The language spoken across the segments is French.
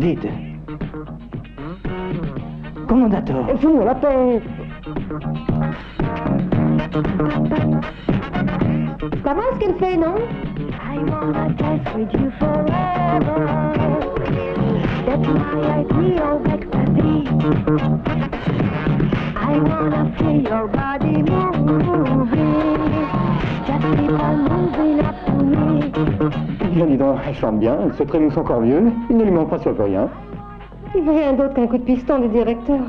Dites. Commandator. Fous-moi la paix. Comment est-ce qu'elle fait, non? I wanna dance with you forever. That's my idea of ecstasy. I wanna feel your body moving. Just keep on moving up to me. Bien dis donc, elle chante bien, elle se trémousse encore mieux, il ne lui manque pas sur rien. Il veut rien d'autre qu'un coup de piston du directeur.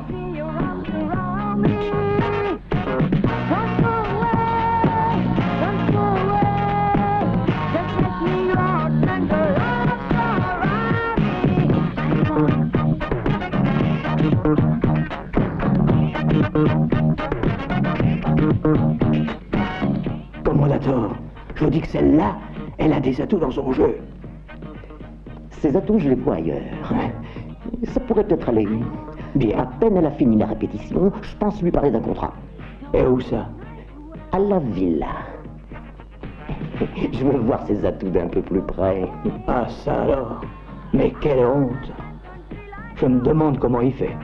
Commandator, je vous dis que celle-là, elle a des atouts dans son jeu. Ces atouts, je les vois ailleurs. Ça pourrait peut-être aller. Bien, à peine elle a fini la répétition, je pense lui parler d'un contrat. Et où ça? À la villa. Je veux voir ses atouts d'un peu plus près. Ah ça alors. Mais quelle honte. Je me demande comment il fait.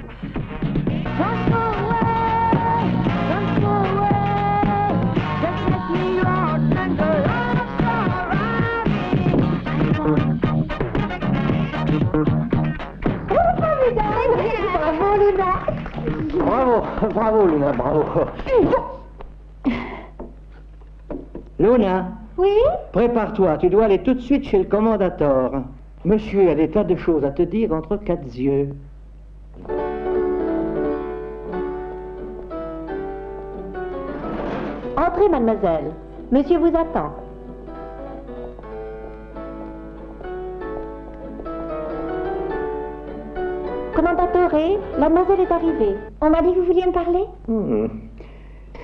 Bravo, Luna. Bravo, bravo Luna, bravo. Luna, Oui? prépare-toi, tu dois aller tout de suite chez le commandator. Monsieur a des tas de choses à te dire entre quatre yeux. Entrez, mademoiselle. Monsieur vous attend. Commandatore, mademoiselle est arrivée. On m'a dit que vous vouliez me parler?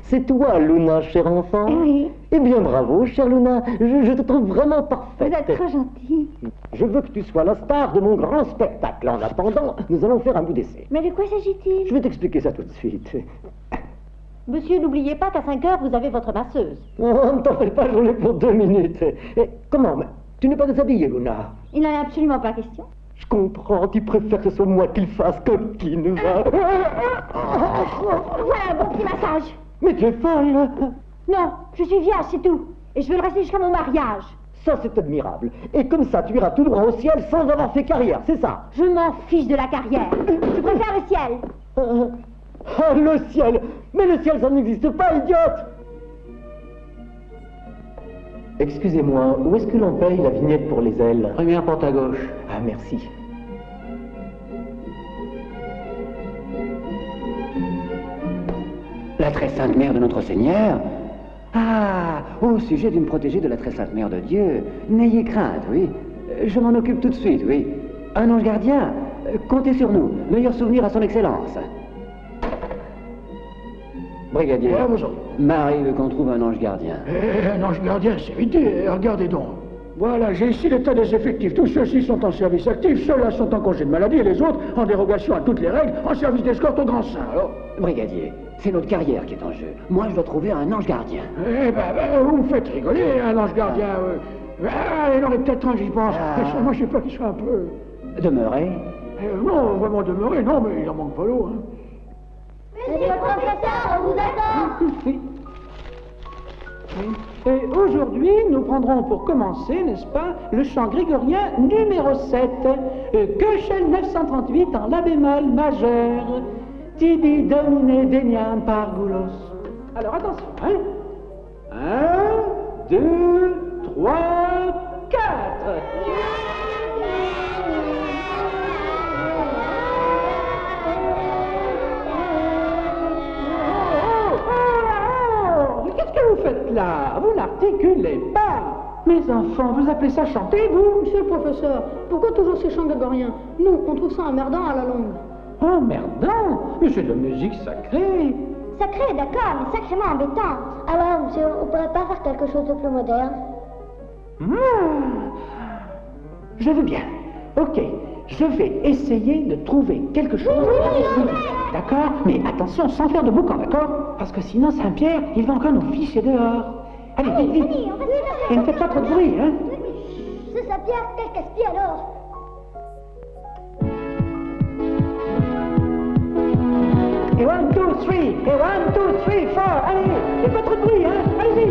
C'est toi, Luna, cher enfant? Oui. Eh bien, bravo, chère Luna. Je te trouve vraiment Vous parfaite. êtes trop gentille. Je veux que tu sois la star de mon grand spectacle. En attendant, nous allons faire un bout d'essai. Mais de quoi s'agit-il? Je vais t'expliquer ça tout de suite. Monsieur, n'oubliez pas qu'à 5 heures, vous avez votre masseuse. Oh, ne t'en fais pas, j'en ai pour 2 minutes. Comment? Mais tu n'es pas déshabillée, Luna? Il n'en est absolument pas question. Je comprends, tu préfères que ce soit moi qui le fasse, coquine, va. Voilà un bon petit massage. Mais tu es folle. Non, je suis vierge, c'est tout. Et je veux le rester jusqu'à mon mariage. Ça, c'est admirable. Et comme ça, tu iras tout droit au ciel sans avoir fait carrière, c'est ça? Je m'en fiche de la carrière. Je préfère le ciel. Ah, le ciel! Mais le ciel, ça n'existe pas, idiote! Excusez-moi, où est-ce que l'on paye la vignette pour les ailes? Première porte à gauche. Ah, merci. La très sainte mère de notre Seigneur? Ah, au sujet d'une protégée de la très sainte mère de Dieu, n'ayez crainte, oui. Je m'en occupe tout de suite, oui. Un ange gardien, comptez sur nous. Meilleur souvenir à son excellence. Brigadier, Ouais, bonjour. Marie veut qu'on trouve un ange gardien. Un ange gardien, c'est idée, regardez donc. Voilà, j'ai ici l'état des effectifs. Tous ceux-ci sont en service actif, ceux-là sont en congé de maladie et les autres, en dérogation à toutes les règles, en service d'escorte au grand sein. Alors, Brigadier, c'est notre carrière qui est en jeu. Moi, je dois trouver un ange gardien. vous me faites rigoler, un ange gardien. Il aurait peut-être un, j'y pense. Moi, je sais pas qu'il soit un peu... Demeurer? Non, vraiment demeurer, non, mais il en manque pas l'eau. Hein. Monsieur le professeur, on vous attend. Oui. Et aujourd'hui, nous prendrons pour commencer, n'est-ce pas, le chant grégorien numéro 7, Köchel 938 en la bémol majeur, tibi domine veniam parvulos. Alors attention, hein. 1, 2, 3, 4. Qu'est-ce que vous faites là? Vous n'articulez pas. Mes enfants, vous appelez ça chanter, vous? Monsieur le professeur, pourquoi toujours ces chants grégoriens? Nous, on trouve ça emmerdant à la longue. Emmerdant? Mais c'est de la musique sacrée. Sacré, d'accord, mais sacrément embêtant. Alors, monsieur, on pourrait pas faire quelque chose de plus moderne? Je veux bien. Ok, je vais essayer de trouver quelque chose. D'accord? Mais attention, sans faire de boucan, d'accord? Parce que sinon, Saint-Pierre, il va encore nous ficher dehors. Allez, vite, vite. Et ne faites pas trop de bruit, hein? C'est Saint-Pierre, quel casse-pied alors? 3. Et 1, 2, 3, 4. Allez, et pas trop de bruit, hein. Allez-y.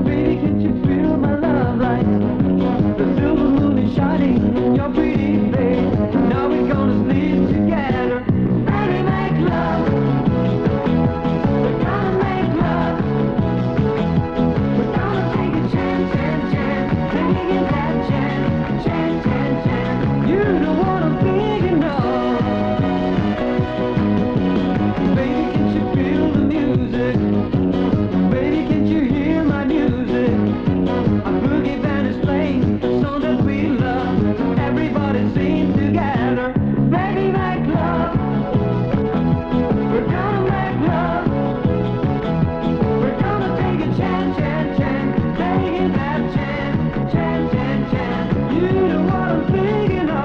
Baby, can't you feel my love light? The silver moon is shining in your pretty face. Now we're gonna sleep together. Baby, make love. We're gonna make love. We're gonna take a chance, chance, chance. Taking that chance, chance, chance, chance. You know what I'm thinking of. Baby, can't you feel the music? Baby, can't you hear my music? A boogie band is playing songs that we love. Everybody sing together. Baby, make love. We're gonna make love. We're gonna take a chance, chance, chance. Taking that chance, chance, chance, chance. You know what I'm thinking of.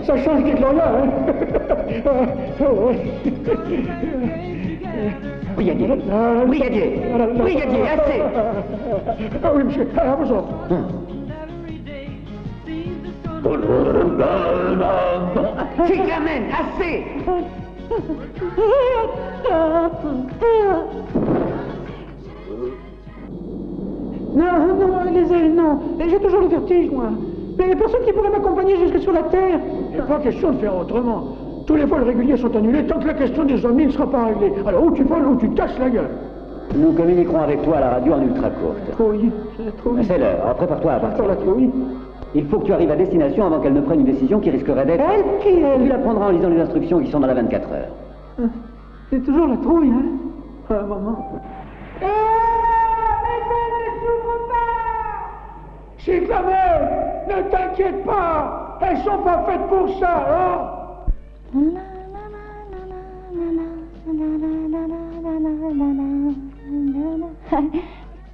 Ça change des Gloria, hein. Brigadier, brigadier, brigadier, assez. Ah oui, monsieur, à vos ordres. Cyclamen, assez. Non, non, les ailes, non. J'ai toujours le vertige, moi. Mais il n'y a personne qui pourrait m'accompagner jusque sur la Terre. Il n'est pas question de faire autrement. Tous les vols réguliers sont annulés tant que la question des ovnis ne sera pas réglée. Alors ou tu voles ou tu casses la gueule. Nous communiquerons avec toi à la radio en ultra courte. Trouille, c'est la trouille. C'est l'heure, alors prépare-toi à partir. Encore la trouille. Il faut que tu arrives à destination avant qu'elle ne prenne une décision qui risquerait d'être... Elle qui est... Tu la prendras en lisant les instructions qui sont dans la 24 heures. C'est toujours la trouille, hein. Ah, maman. Cyclamen, ne t'inquiète pas, elles sont pas faites pour ça, hein.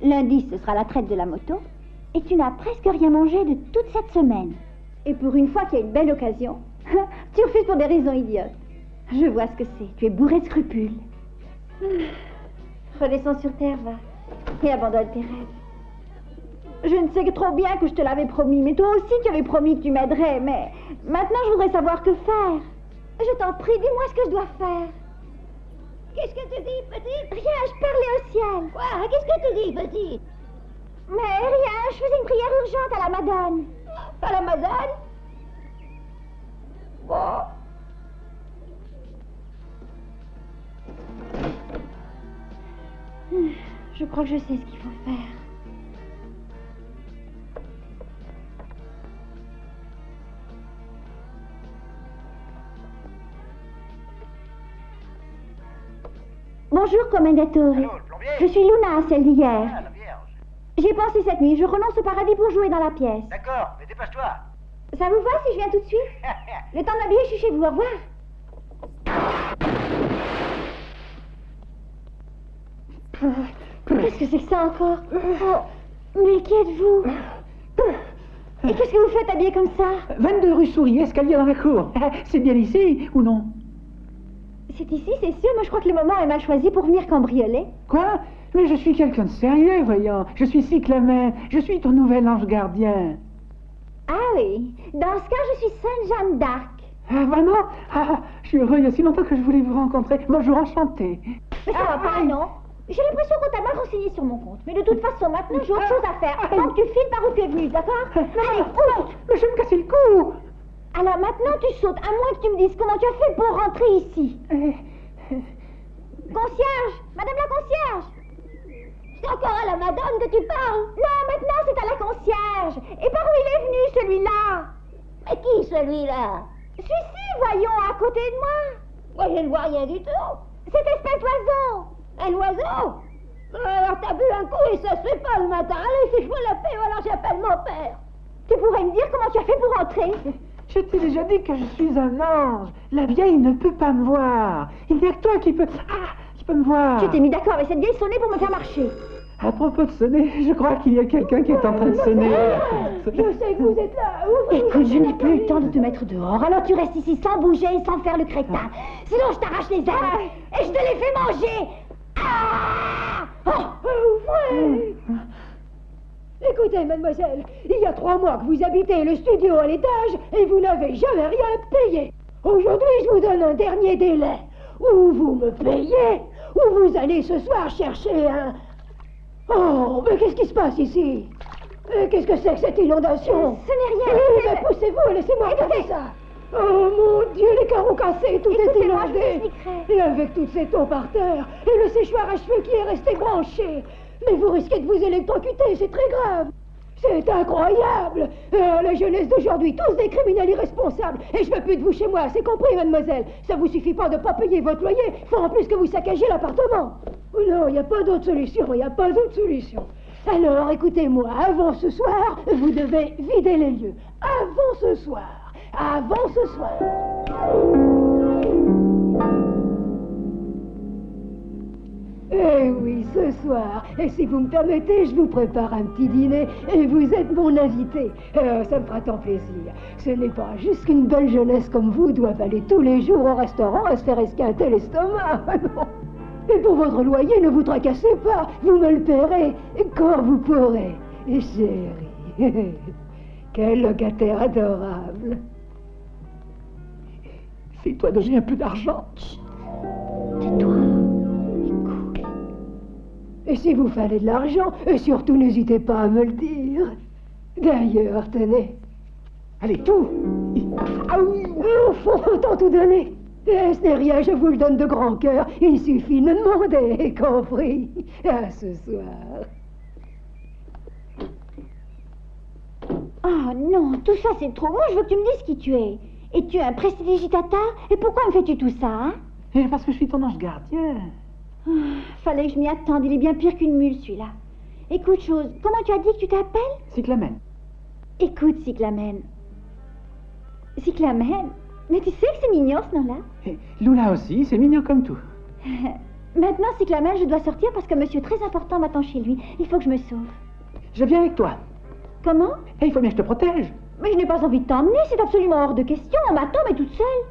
Lundi, ce sera la traite de la moto. Et tu n'as presque rien mangé de toute cette semaine. Et pour une fois qu'il y a une belle occasion, tu refuses pour des raisons idiotes. Je vois ce que c'est. Tu es bourré de scrupules. Redescends sur terre, va. Et abandonne tes rêves. Je ne sais que trop bien que je te l'avais promis, mais toi aussi tu avais promis que tu m'aiderais, mais maintenant je voudrais savoir que faire. Je t'en prie, dis-moi ce que je dois faire. Qu'est-ce que tu dis, petite? Rien, je parlais au ciel. Quoi? Qu'est-ce que tu dis, petite? Mais rien, je faisais une prière urgente à la Madone. À la Madone? Bon. Je crois que je sais ce qu'il faut faire. Bonjour, Commendatore. Je suis Luna, celle d'hier. Ah, la Vierge. J'y ai pensé cette nuit. Je renonce au paradis pour jouer dans la pièce. D'accord, mais dépêche-toi. Ça vous va si je viens tout de suite? Le temps d'habiller, je suis chez vous. Au revoir. Qu'est-ce que c'est que ça encore? Oh, mais qui êtes-vous? Et qu'est-ce que vous faites habillé comme ça? 22 rue Souris, escalier dans la cour. C'est bien ici, ou non? C'est ici, c'est sûr, mais je crois que le moment est mal choisi pour venir cambrioler. Quoi? Mais je suis quelqu'un de sérieux, voyons. Je suis Cyclamen, je suis ton nouvel ange gardien. Ah oui, dans ce cas, je suis Sainte Jeanne d'Arc. Ah, vraiment? Ah, je suis heureux, il y a si longtemps que je voulais vous rencontrer. Bonjour, enchanté. Mais ça va pas, non? J'ai l'impression qu'on t'a mal renseigné sur mon compte. Mais de toute façon, maintenant, j'ai autre chose à faire. Tant que tu files par où tu es venu, d'accord? Allez, ouvre! Mais je vais me casser le cou! Alors maintenant, tu sautes, à moins que tu me dises comment tu as fait pour rentrer ici. Concierge! Madame la concierge! C'est encore à la madame que tu parles? Non, maintenant, c'est à la concierge. Et par où il est venu, celui-là? Mais qui, celui-là? Celui-ci, voyons, à côté de moi. Moi, je ne vois rien du tout. Cette espèce d'oiseau. Un oiseau? Alors, t'as bu un coup et ça se fait pas le matin. Allez, si je veux la paix, alors j'appelle mon père. Tu pourrais me dire comment tu as fait pour rentrer? Je t'ai déjà dit que je suis un ange. La vieille ne peut pas me voir. Il n'y a que toi qui peux me voir. Tu t'es mis d'accord avec cette vieille sonnée pour me faire marcher. À propos de sonner, je crois qu'il y a quelqu'un qui est en train de sonner. Je sais que vous êtes là. Écoute, je n'ai plus le temps de te mettre dehors. Alors tu restes ici sans bouger et sans faire le crétin. Sinon je t'arrache les ailes et je te les fais manger. Ah! Ouais. Écoutez, mademoiselle, il y a 3 mois que vous habitez le studio à l'étage et vous n'avez jamais rien payé. Aujourd'hui, je vous donne un dernier délai. Ou vous me payez, ou vous allez ce soir chercher un... Oh, mais qu'est-ce qui se passe ici? Qu'est-ce que c'est que cette inondation? Ce n'est rien. Mais poussez-vous et laissez-moi regarder ça. Oh mon Dieu, les carreaux cassés, tout est inondé. Et avec toutes ces eaux par terre, et le séchoir à cheveux qui est resté branché. Mais vous risquez de vous électrocuter, c'est très grave. C'est incroyable. La jeunesse d'aujourd'hui, tous des criminels irresponsables. Et je veux plus de vous chez moi, c'est compris, mademoiselle. Ça vous suffit pas de pas payer votre loyer, faut en plus que vous saccagiez l'appartement. Non, il n'y a pas d'autre solution, il n'y a pas d'autre solution. Alors, écoutez-moi, avant ce soir, vous devez vider les lieux. Avant ce soir. Avant ce soir. Eh oui, ce soir. Et si vous me permettez, je vous prépare un petit dîner et vous êtes mon invité. Ça me fera tant plaisir. Ce n'est pas juste qu'une belle jeunesse comme vous doivent aller tous les jours au restaurant à se faire esquinter l'estomac. Non. Et pour votre loyer, ne vous tracassez pas. Vous me le paierez quand vous pourrez. Chérie. Quel locataire adorable. Fais-toi donner un peu d'argent. Tais-toi. Et si vous fallait de l'argent, et surtout n'hésitez pas à me le dire. D'ailleurs, tenez. Allez, tout. Ah oui, autant tout donner. Et ce n'est rien, je vous le donne de grand cœur. Il suffit de me demander, compris. À ce soir. Oh non, tout ça c'est trop. Moi je veux que tu me dises qui tu es. Et tu es un prestidigitateur? Et pourquoi me fais-tu tout ça, hein? Et parce que je suis ton ange gardien. Fallait que je m'y attende, il est bien pire qu'une mule celui-là. Écoute chose, comment tu as dit que tu t'appelles? Cyclamen. Écoute Cyclamen. Cyclamen? Mais tu sais que c'est mignon ce nom-là? Et Lula aussi, c'est mignon comme tout. Maintenant Cyclamen, je dois sortir parce que monsieur très important m'attend chez lui. Il faut que je me sauve. Je viens avec toi. Comment? Et il faut bien que je te protège. Mais je n'ai pas envie de t'emmener, c'est absolument hors de question. On m'attend, mais toute seule.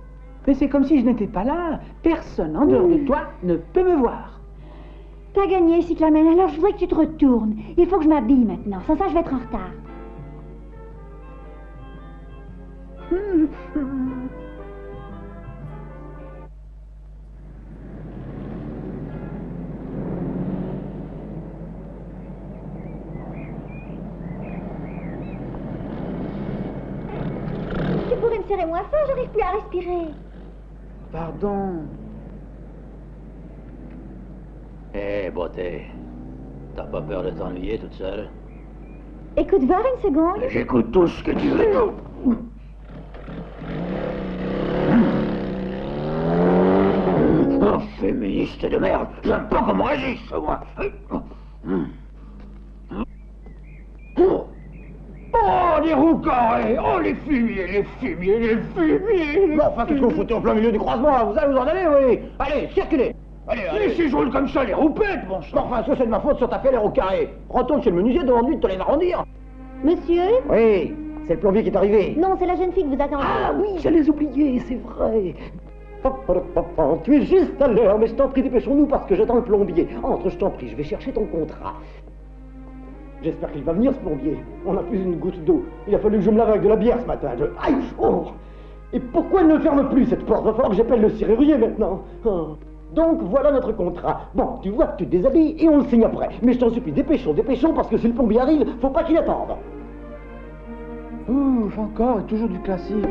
Mais c'est comme si je n'étais pas là. Personne en dehors de toi ne peut me voir. T'as gagné, Cyclamen, alors je voudrais que tu te retournes. Il faut que je m'habille maintenant, sans ça je vais être en retard. Tu pourrais me serrer moins fort, j'arrive plus à respirer. Pardon. Hé, beauté, t'as pas peur de t'ennuyer toute seule? Écoute, voir une seconde. J'écoute tout ce que tu veux. Oh, féministe de merde, j'aime pas qu'on me résiste, moi. Oh, les roues carrées, oh, les fumiers, les fumiers, les fumiers. Bon, enfin, qu'est-ce que vous foutez en plein milieu du croisement? Vous allez vous en aller, oui. Allez, circulez. Allez, allez. Si je roule comme ça, les roupettes, bon sang. Enfin, est-ce que c'est de ma faute sur ta fait les roues carrées? Retourne chez le menuisier, demande-lui de te les arrondir. Monsieur? Oui. c'est le plombier qui est arrivé. Non, c'est la jeune fille que vous attendez. Ah oui, j'allais oublier, c'est vrai. Tu es juste à l'heure, mais je t'en prie, dépêchons-nous parce que j'attends le plombier. Entre, je t'en prie, je vais chercher ton contrat. J'espère qu'il va venir, ce plombier. On n'a plus une goutte d'eau. Il a fallu que je me lave avec de la bière ce matin. Aïe, oh. Et pourquoi elle ne ferme plus cette porte? Va falloir que j'appelle le serrurier maintenant. Oh. Donc voilà notre contrat. Bon, tu vois que tu te déshabilles et on le signe après. Mais je t'en supplie, dépêchons, dépêchons, parce que si le plombier arrive, faut pas qu'il attende. Ouf, encore et toujours du classique.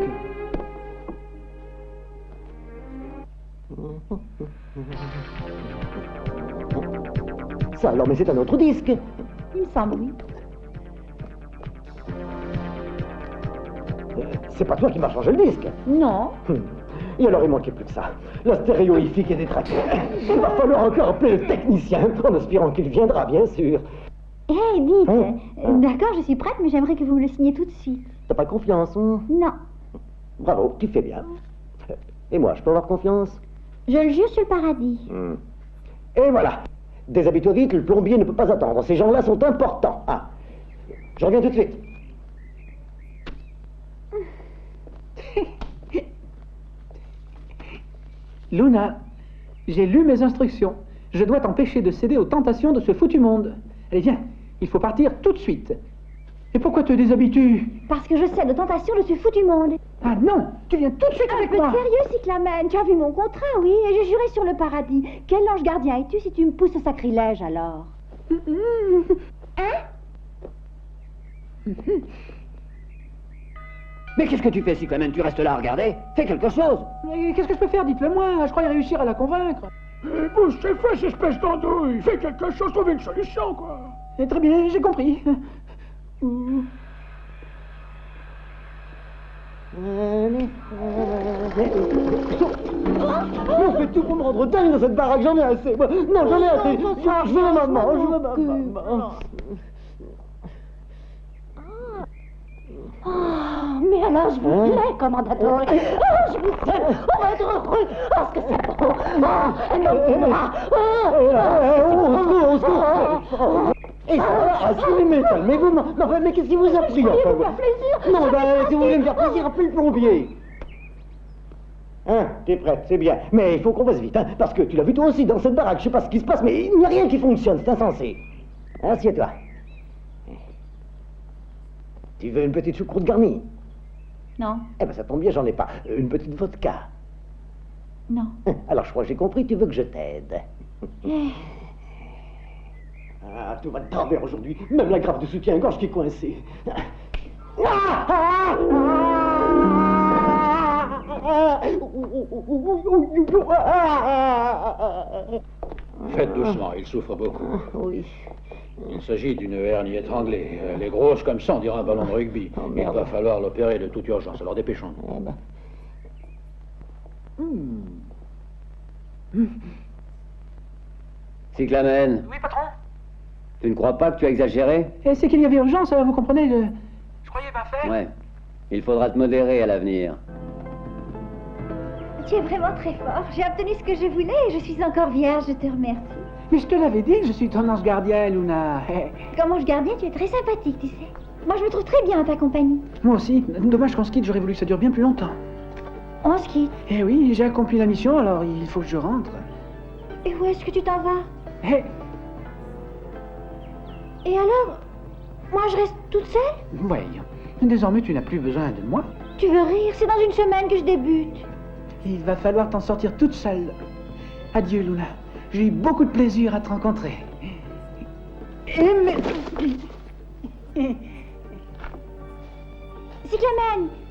Ça alors, mais c'est un autre disque. Il me semble, oui. C'est pas toi qui m'as changé le disque. Non. Et alors, il manquait plus que ça. La stéréoïfique est détraquée. Il va falloir encore appeler le technicien, en espérant qu'il viendra, bien sûr. Hé, dites, d'accord, je suis prête, mais j'aimerais que vous me le signiez tout de suite. T'as pas confiance, hein? Non. Bravo, tu fais bien. Et moi, je peux avoir confiance? Je le jure sur le paradis. Et voilà. Déshabille-toi vite, le plombier ne peut pas attendre. Ces gens-là sont importants. Ah, je reviens tout de suite. Luna, j'ai lu mes instructions. Je dois t'empêcher de céder aux tentations de ce foutu monde. Allez, viens, il faut partir tout de suite. Et pourquoi te déshabilles-tu? Parce que je cède aux tentations de ce foutu monde. Ah non, tu viens tout de suite avec moi. Un peu sérieux, Cyclamen. Tu as vu mon contrat, oui, et je jurais sur le paradis. Quel ange gardien es-tu si tu me pousses au sacrilège, alors? Hein? Mais qu'est-ce que tu fais, Cyclamen? Tu restes là à regarder? Fais quelque chose! Mais qu'est-ce que je peux faire? Dites-le moi. Je croyais réussir à la convaincre. Bouge tes fesses, espèce d'andouille! Fais quelque chose, trouve une solution, quoi! Très bien, j'ai compris. On fait tout pour me rendre dingue dans cette baraque, j'en ai assez. Non, j'en ai assez. Je veux ma maman, je veux ma maman. Oh, mais alors, je vous plais, commandateur. Oh, je vous aime. On va être heureux. Oh, ce que c'est beau. Oh, un homme qui moi. Au secours. Et ça, calmez-vous, mais qu'est-ce qui vous a pris? Vous me faire plaisir. Non, si vous voulez me faire plaisir, appelez le plombier. Hein, t'es prête, c'est bien. Mais il faut qu'on fasse vite, hein, parce que tu l'as vu toi aussi dans cette baraque. Je sais pas ce qui se passe, mais il n'y a rien qui fonctionne, c'est insensé. Assieds-toi. Tu veux une petite choucroute garnie? Non. Eh ben ça tombe bien, j'en ai pas. Une petite vodka? Non. Alors je crois que j'ai compris, tu veux que je t'aide. Ah, tout va de travers aujourd'hui. Même la graffe de soutien-gorge qui est coincée. Faites doucement, il souffre beaucoup. Oui. Il s'agit d'une hernie étranglée. Elle est grosse comme ça, on dirait un ballon de rugby. Il va falloir l'opérer de toute urgence, alors dépêchons-nous. Cyclamen. Oui, patron? Tu ne crois pas que tu as exagéré? Et c'est qu'il y avait urgence, vous comprenez, je croyais bien faire. Ouais. Il faudra te modérer à l'avenir. Tu es vraiment très fort. J'ai obtenu ce que je voulais et je suis encore vierge, je te remercie. Mais je te l'avais dit que je suis ton ange gardien, Luna. Comme ange gardien, tu es très sympathique, tu sais. Moi, je me trouve très bien en ta compagnie. Moi aussi. Dommage qu'on se quitte, j'aurais voulu que ça dure bien plus longtemps. On se quitte. Eh oui, j'ai accompli la mission, alors il faut que je rentre. Et où est-ce que tu t'en vas? Eh, Et alors? Moi, je reste toute seule? voyons. Désormais, tu n'as plus besoin de moi. Tu veux rire? C'est dans une semaine que je débute. Il va falloir t'en sortir toute seule. Adieu, Luna. J'ai eu beaucoup de plaisir à te rencontrer. Cyclamen,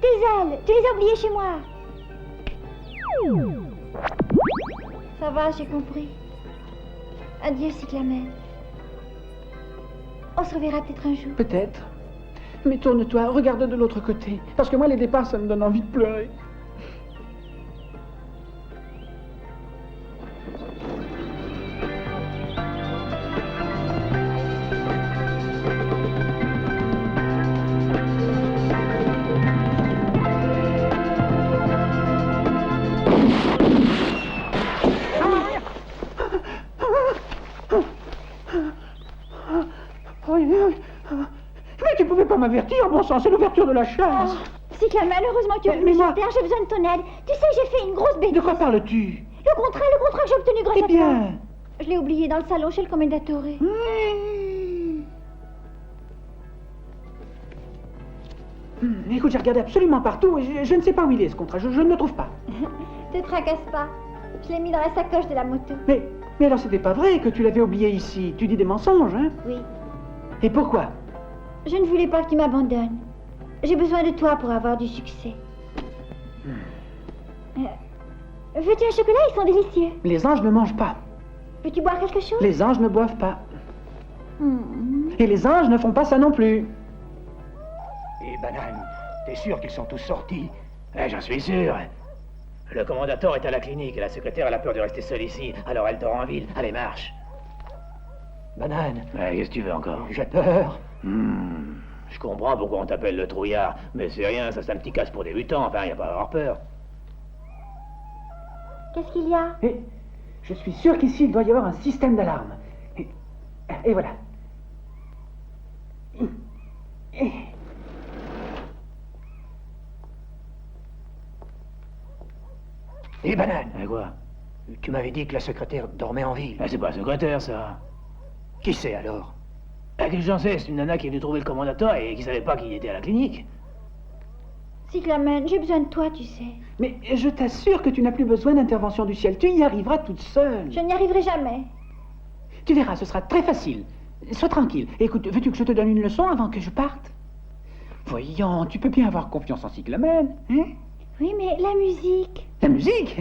tes ailes, tu les as oubliées chez moi. Ça va, j'ai compris. Adieu, Cyclamen. On se reverra peut-être un jour. Peut-être. Mais tourne-toi, regarde de l'autre côté. Parce que moi, les départs, ça me donne envie de pleurer. Mais tu pouvais pas m'avertir, bon sang, c'est l'ouverture de la chasse. Cyclone, malheureusement, tu es venu sur Terre, j'ai besoin de ton aide. Tu sais, j'ai fait une grosse bêtise. De quoi parles-tu? Le contrat que j'ai obtenu grâce à toi. Eh bien... Je l'ai oublié dans le salon chez le commendatore. Écoute, j'ai regardé absolument partout et je ne sais pas où il est, ce contrat. Je ne le trouve pas. Te tracasse pas. Je l'ai mis dans la sacoche de la moto. Mais alors, c'était pas vrai que tu l'avais oublié ici. Tu dis des mensonges, hein? Oui. Et pourquoi? Je ne voulais pas que tu m'abandonnes. J'ai besoin de toi pour avoir du succès. Veux-tu un chocolat? Ils sont délicieux. Les anges ne mangent pas. Veux-tu boire quelque chose? Les anges ne boivent pas. Et les anges ne font pas ça non plus. Et Banane, t'es sûr qu'ils sont tous sortis? J'en suis sûr. Le commandateur est à la clinique et la secrétaire elle a peur de rester seule ici. Alors elle dort en ville. Allez, marche. Banane. Qu'est-ce que tu veux encore? J'ai peur. Je comprends pourquoi on t'appelle le trouillard. Mais c'est rien, ça c'est un petit casse pour débutants. Enfin, y a pas à avoir peur. Qu'est-ce qu'il y a? Je suis sûr qu'ici, il doit y avoir un système d'alarme. Et voilà. Et Banane. Quoi? Tu m'avais dit que la secrétaire dormait en ville. C'est pas la secrétaire, ça. Qui c'est alors? Qu'est-ce que j'en sais? C'est une nana qui est venue trouver le commandateur et qui savait pas qu'il était à la clinique. Cyclamen, j'ai besoin de toi, tu sais. Mais je t'assure que tu n'as plus besoin d'intervention du ciel. Tu y arriveras toute seule. Je n'y arriverai jamais. Tu verras, ce sera très facile. Sois tranquille. Écoute, veux-tu que je te donne une leçon avant que je parte? Voyons, tu peux bien avoir confiance en Cyclamen, hein? Oui, mais la musique... La musique?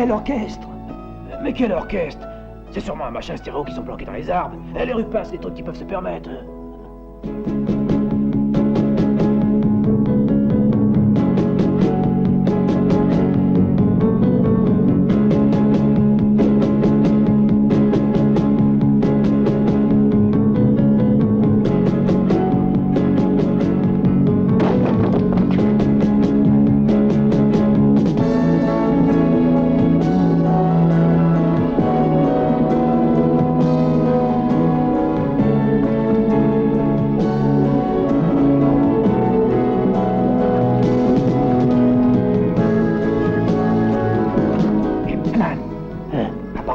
L'orchestre. Mais quel orchestre? C'est sûrement un machin stéréo qui sont planqués dans les arbres. Les rues passent, les trucs qu'ils peuvent se permettre.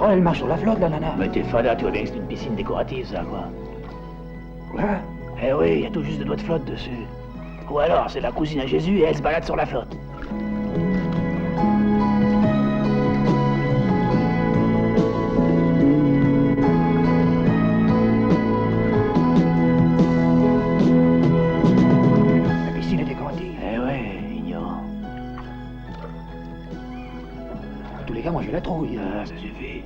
Elle marche sur la flotte, la nana. Mais t'es fada, tu vois bien que c'est une piscine décorative, ça, quoi. Quoi? Eh oui, il y a tout juste 2 doigts de flotte dessus. Ou alors, c'est la cousine à Jésus et elle se balade sur la flotte. La piscine est décorative. Eh ouais, ignorant. En tous les cas, moi j'ai la trouille. Ça suffit.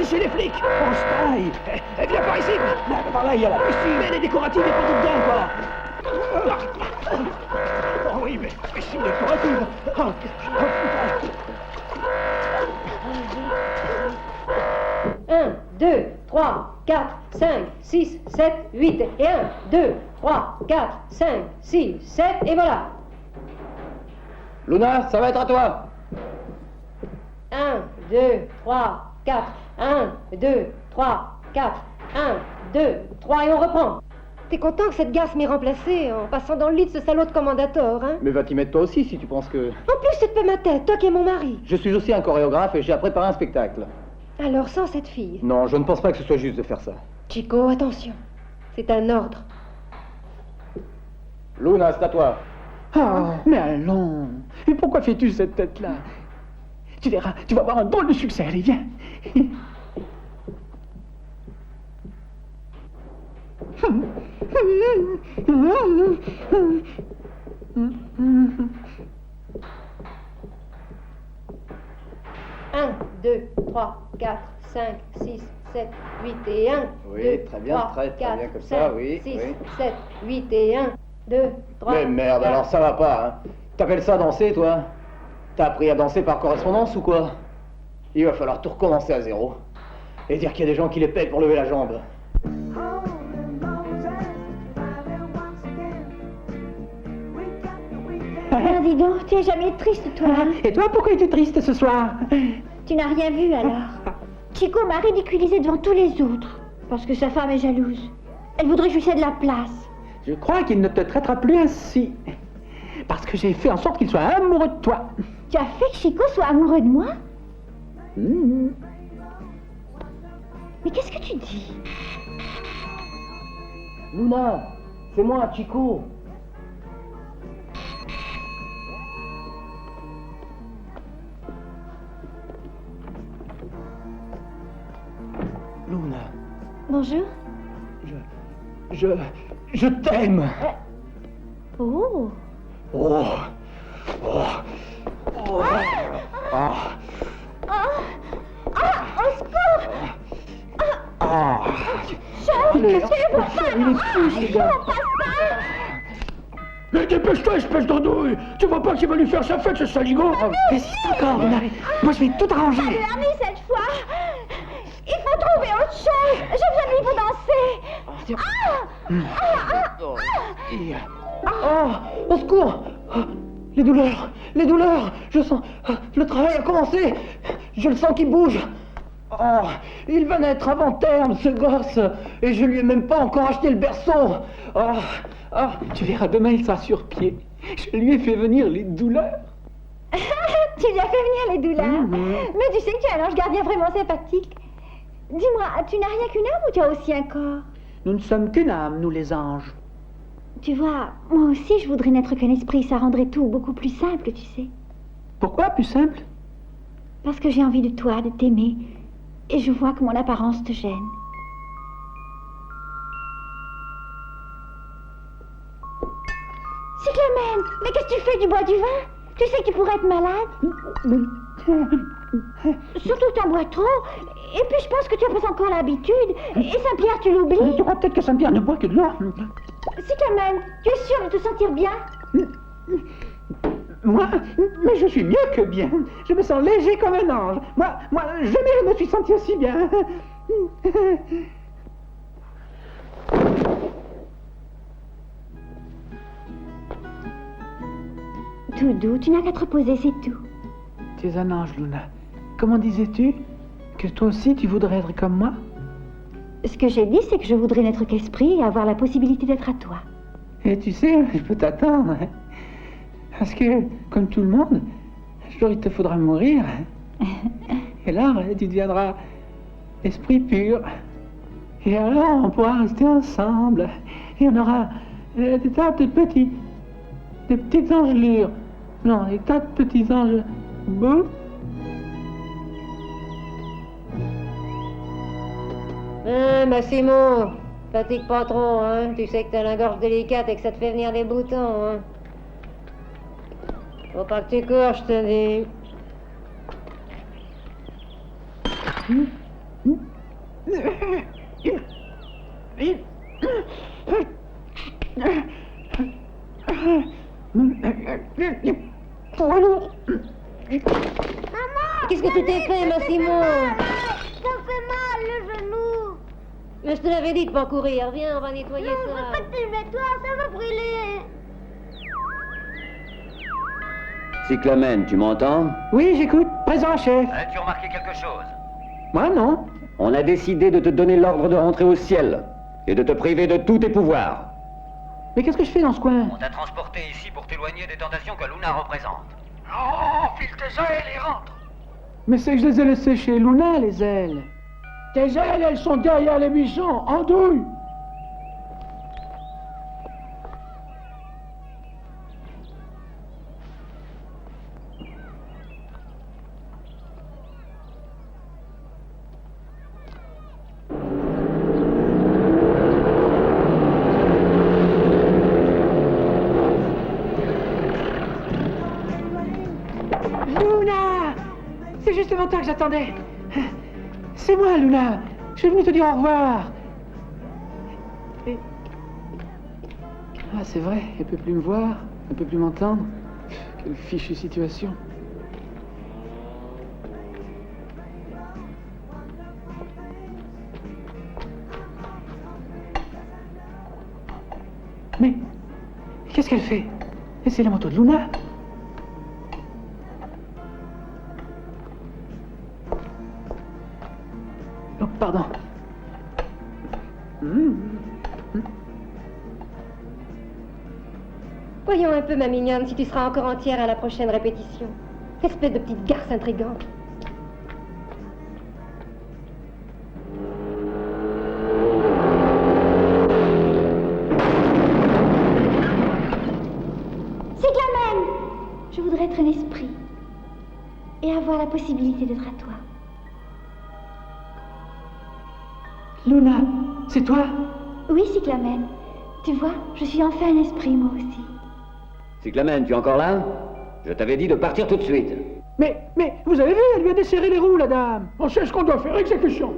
Chez les flics! On se taille! Viens par ici! Là, par là, il y a la piscine! Mais elle est décorative et pas tout dedans, quoi! Oh oui, mais piscine décorative! Oh. 1, 2, 3. 4, 5, 6, 7, 8. Et 1, 2, 3, 4, 5, 6, 7. Et voilà. Luna, ça va être à toi. 1, 2, 3, 4. 1, 2, 3, 4. 1, 2, 3. Et on reprend. T'es content que cette garce m'ait remplacé en passant dans le lit de ce salaud de commandator, hein? Mais va t'y mettre toi aussi si tu penses que... En plus, c'est de ma tête, toi qui es mon mari. Je suis aussi un chorégraphe et j'ai préparé un spectacle. Alors, sans cette fille. Non, je ne pense pas que ce soit juste de faire ça. Chico, attention. C'est un ordre. Luna, c'est à toi. Ah, mais allons. Et pourquoi fais-tu cette tête-là? Tu verras, tu vas avoir un drôle de succès. Allez, viens. Un, 2, 3, 4, 5, 6, 7, 8 et 1. Oui, 2, très bien, 3, très 4, bien comme 5, ça, oui, 6, oui. 7, 8 et 1. 2, 3. Mais merde, 4. alors ça va pas, hein. T'appelles ça danser, toi? T'as appris à danser par correspondance ou quoi? Il va falloir tout recommencer à zéro. Et dire qu'il y a des gens qui les payent pour lever la jambe. Alors dis donc, tu es jamais triste, toi. Et toi, pourquoi es-tu triste ce soir? Tu n'as rien vu, alors. Chico m'a ridiculisé devant tous les autres. Parce que sa femme est jalouse. Elle voudrait que je lui cède la place. Je crois qu'il ne te traitera plus ainsi. Parce que j'ai fait en sorte qu'il soit amoureux de toi. Tu as fait que Chico soit amoureux de moi? Mais qu'est-ce que tu dis? Luna, c'est moi, Chico. Luna, Bonjour. je t'aime. Oh. Oh. Oh. Oh. Ah. Au secours! Ah. Charles, Allez, qu'est-ce que tu veux faire? il est fou, ce gars. Mais dépêche-toi, espèce d'andouille! Tu vois pas qu'il va lui faire sa fête, ce saligo? Résiste encore, Luna. Moi, je vais tout arranger. Ami, cette fois! Il faut trouver autre chose! Je viens de lui pour danser! Oh, au secours! Les douleurs! Je sens... Le travail a commencé! Je le sens qui bouge! Oh, il va naître avant terme, ce gosse! Et je lui ai même pas encore acheté le berceau! Oh, oh. Tu verras, demain, il sera sur pied. Je lui ai fait venir les douleurs. Tu lui as fait venir les douleurs? Mais tu sais que tu es un ange gardien vraiment sympathique. Dis-moi, tu n'as rien qu'une âme ou tu as aussi un corps? Nous ne sommes qu'une âme, nous les anges. Tu vois, moi aussi je voudrais n'être qu'un esprit, ça rendrait tout beaucoup plus simple, tu sais. Pourquoi plus simple? Parce que j'ai envie de toi, de t'aimer. Et je vois que mon apparence te gêne. Cyclamen, mais qu'est-ce que tu fais? Du bois du vin? Tu sais que tu pourrais être malade? Surtout que t'en bois trop. Et puis je pense que tu as pas encore l'habitude. Et Saint-Pierre, tu l'oublies? Tu crois peut-être que Saint-Pierre ne boit que de l'eau. Cyclamen, tu es sûr de te sentir bien? Moi? Mais je suis mieux que bien. Je me sens léger comme un ange. Moi, jamais je me suis senti aussi bien. Tout doux, tu n'as qu'à te reposer, c'est tout. Tu es un ange, Luna. Comment disais-tu? Que toi aussi tu voudrais être comme moi? Ce que j'ai dit, c'est que je voudrais n'être qu'esprit et avoir la possibilité d'être à toi. Et tu sais, je peux t'attendre. Hein. Parce que, comme tout le monde, un jour il te faudra mourir. Et là, tu deviendras esprit pur. Et alors, on pourra rester ensemble. Et on aura des tas de petits... des petites angelures. Non, des tas de petits anges beaux. Massimo, fatigue pas trop, hein. Tu sais que t'as la gorge délicate et que ça te fait venir des boutons, hein. Faut pas que tu cours, je te dis. Qu'est-ce que tu t'es fait, Massimo? Ça fait mal, le genou. Je te l'avais dit de pas courir. Viens, on va nettoyer ça. Pas que tu le mets toi, ça va brûler. Cyclamen, tu m'entends? Oui, j'écoute. Présent, chef. As-tu remarqué quelque chose? Moi, non. On a décidé de te donner l'ordre de rentrer au ciel et de te priver de tous tes pouvoirs. Mais qu'est-ce que je fais dans ce coin? On t'a transporté ici pour t'éloigner des tentations que Luna représente. Oh, file tes ailes et rentre. Mais c'est que je les ai laissées chez Luna, les ailes. Tes ailes, elles sont derrière les buissons, andouille. Luna! C'est justement toi que j'attendais. C'est moi, Luna. Je suis venu te dire au revoir. Et... Ah, c'est vrai, elle peut plus me voir, elle peut plus m'entendre. Quelle fichue situation. Mais qu'est-ce qu'elle fait? Et c'est la moto de Luna. Oh, pardon. Voyons un peu, ma mignonne, si tu seras encore entière à la prochaine répétition. Espèce de petite garce intrigante. Cyclamen! Je voudrais être un esprit et avoir la possibilité d'être à toi. Luna, c'est toi? Oui, Cyclamen. Tu vois, je suis enfin un esprit, moi aussi. Cyclamen, tu es encore là? Je t'avais dit de partir tout de suite. Mais, vous avez vu, elle lui a desserré les roues, la dame. On sait ce qu'on doit faire, exécution.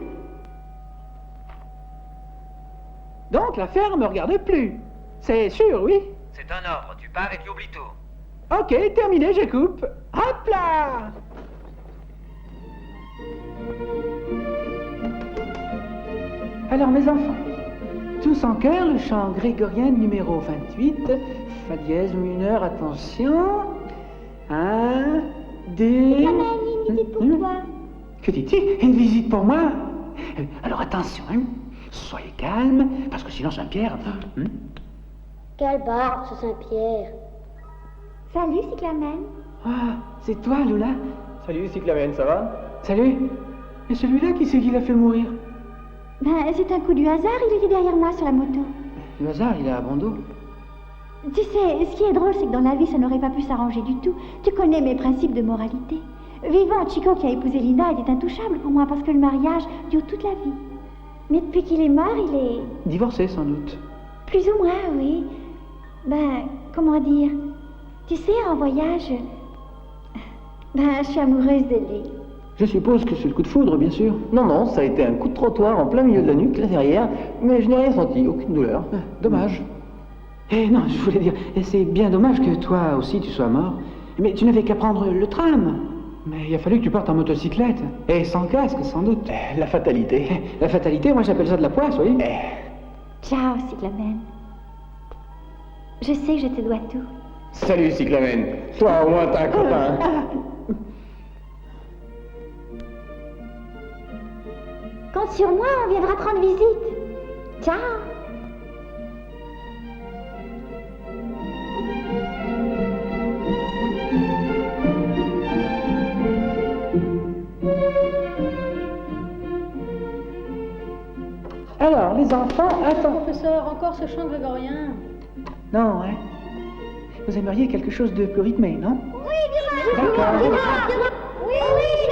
Donc l'affaire ne me regarde plus. C'est sûr, oui? C'est un ordre, tu pars et tu oublies tout. Ok, terminé, je coupe. Hop là! Alors, mes enfants, tous en chœur, le chant grégorien numéro 28, fa dièse mineur, attention. 1, 2... Cyclamen, une visite pour toi. Que dis-tu? Une visite pour moi? Alors attention, hein? Soyez calme, parce que sinon Saint-Pierre... Quelle barbe, ce Saint-Pierre. Salut, Cyclamen. Ah, c'est toi, Luna? Salut, Cyclamen, ça va? Salut. Et celui-là, qui c'est qui l'a fait mourir? Ben, c'est un coup du hasard, il était derrière moi sur la moto. Le hasard, il est à bon dos. Tu sais, ce qui est drôle, c'est que dans la vie, ça n'aurait pas pu s'arranger du tout. Tu connais mes principes de moralité. Vivant, Chico qui a épousé Linda était intouchable pour moi parce que le mariage dure toute la vie. Mais depuis qu'il est mort, il est... Divorcé, sans doute. Plus ou moins, oui. Ben, comment dire? Tu sais, en voyage... Ben, je suis amoureuse de lui. Je suppose que c'est le coup de foudre, bien sûr. Non, ça a été un coup de trottoir en plein milieu de la nuque, là derrière, mais je n'ai rien senti, aucune douleur. Dommage. Eh non, je voulais dire, c'est bien dommage que toi aussi tu sois mort. Mais tu n'avais qu'à prendre le tram. Mais il a fallu que tu partes en motocyclette. Et sans casque, sans doute. La fatalité. La fatalité, moi j'appelle ça de la poisse, oui. Ciao, Cyclamen. Je sais que je te dois tout. Salut, Cyclamen. Toi, au moins, t'as un copain. Compte sur moi, on viendra te rendre visite. Ciao. Alors, les enfants, attends. Professeur, encore ce chant grégorien. Non, hein. Vous aimeriez quelque chose de plus rythmé, non? Oui, dis-moi. D'accord. Dis-moi. Oui, vite.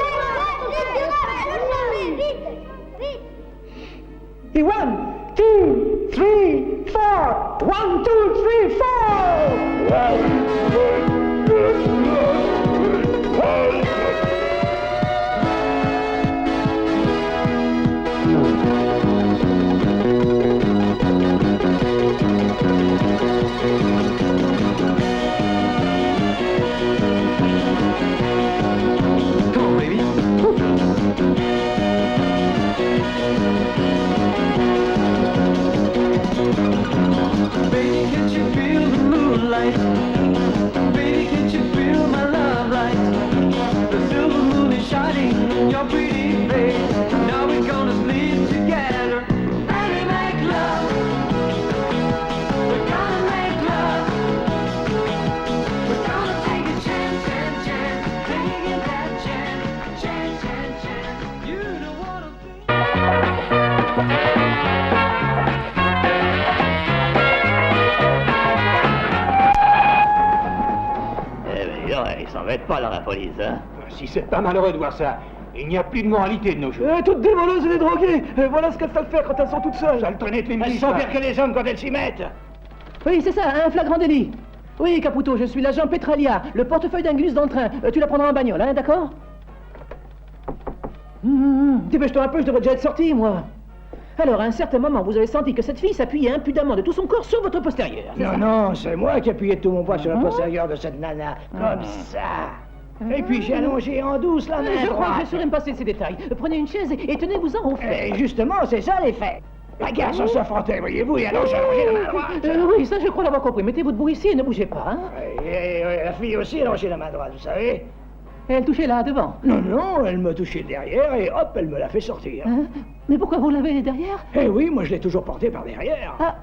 Et 1, 2, 3, 4. 1, 2, 3, 4. Come on, baby. seen your pretty face. Now we're gonna sleep together and we make love. We're gonna make love. We're gonna take a chance, chance, chance. Taking that chance, chance, chance, chance. You don't wanna Ils s'en mettent pas dans la police, hein? Si c'est pas malheureux de voir ça. Il n'y a plus de moralité de nos jours. Toutes des voleuses et des droguées. Voilà ce qu'elles savent faire quand elles sont toutes seules. Ça le traîner de les Elles sont pires que les hommes quand elles s'y mettent. Oui, c'est ça, un flagrant délit. Oui, Caputo, je suis l'agent Petralia, le portefeuille d'Angus dans le train. Tu la prendras en bagnole, hein, d'accord? Dépêche-toi un peu, je devrais déjà être sorti, moi. Alors, à un certain moment, vous avez senti que cette fille s'appuyait impudemment de tout son corps sur votre postérieur. Non, non, c'est moi qui appuyais de tout mon poids sur la postérieure de cette nana. Comme ça. Et puis j'ai allongé en douce la main Je crois que droite. je saurais me passer ces détails. Prenez une chaise et tenez-vous-en au fait. Et justement, c'est ça l'effet. La garce se frottait, voyez-vous, et alors j'ai allongé la main droite. Oui, ça je crois l'avoir compris. Mettez votre bout ici et ne bougez pas, hein. Et la fille aussi a allongé la main droite, vous savez. Elle touchait là, devant. Non, non, elle me touchait derrière et hop, elle me l'a fait sortir. Hein? Mais pourquoi vous l'avez derrière? Eh oui, moi je l'ai toujours porté par derrière. Ah,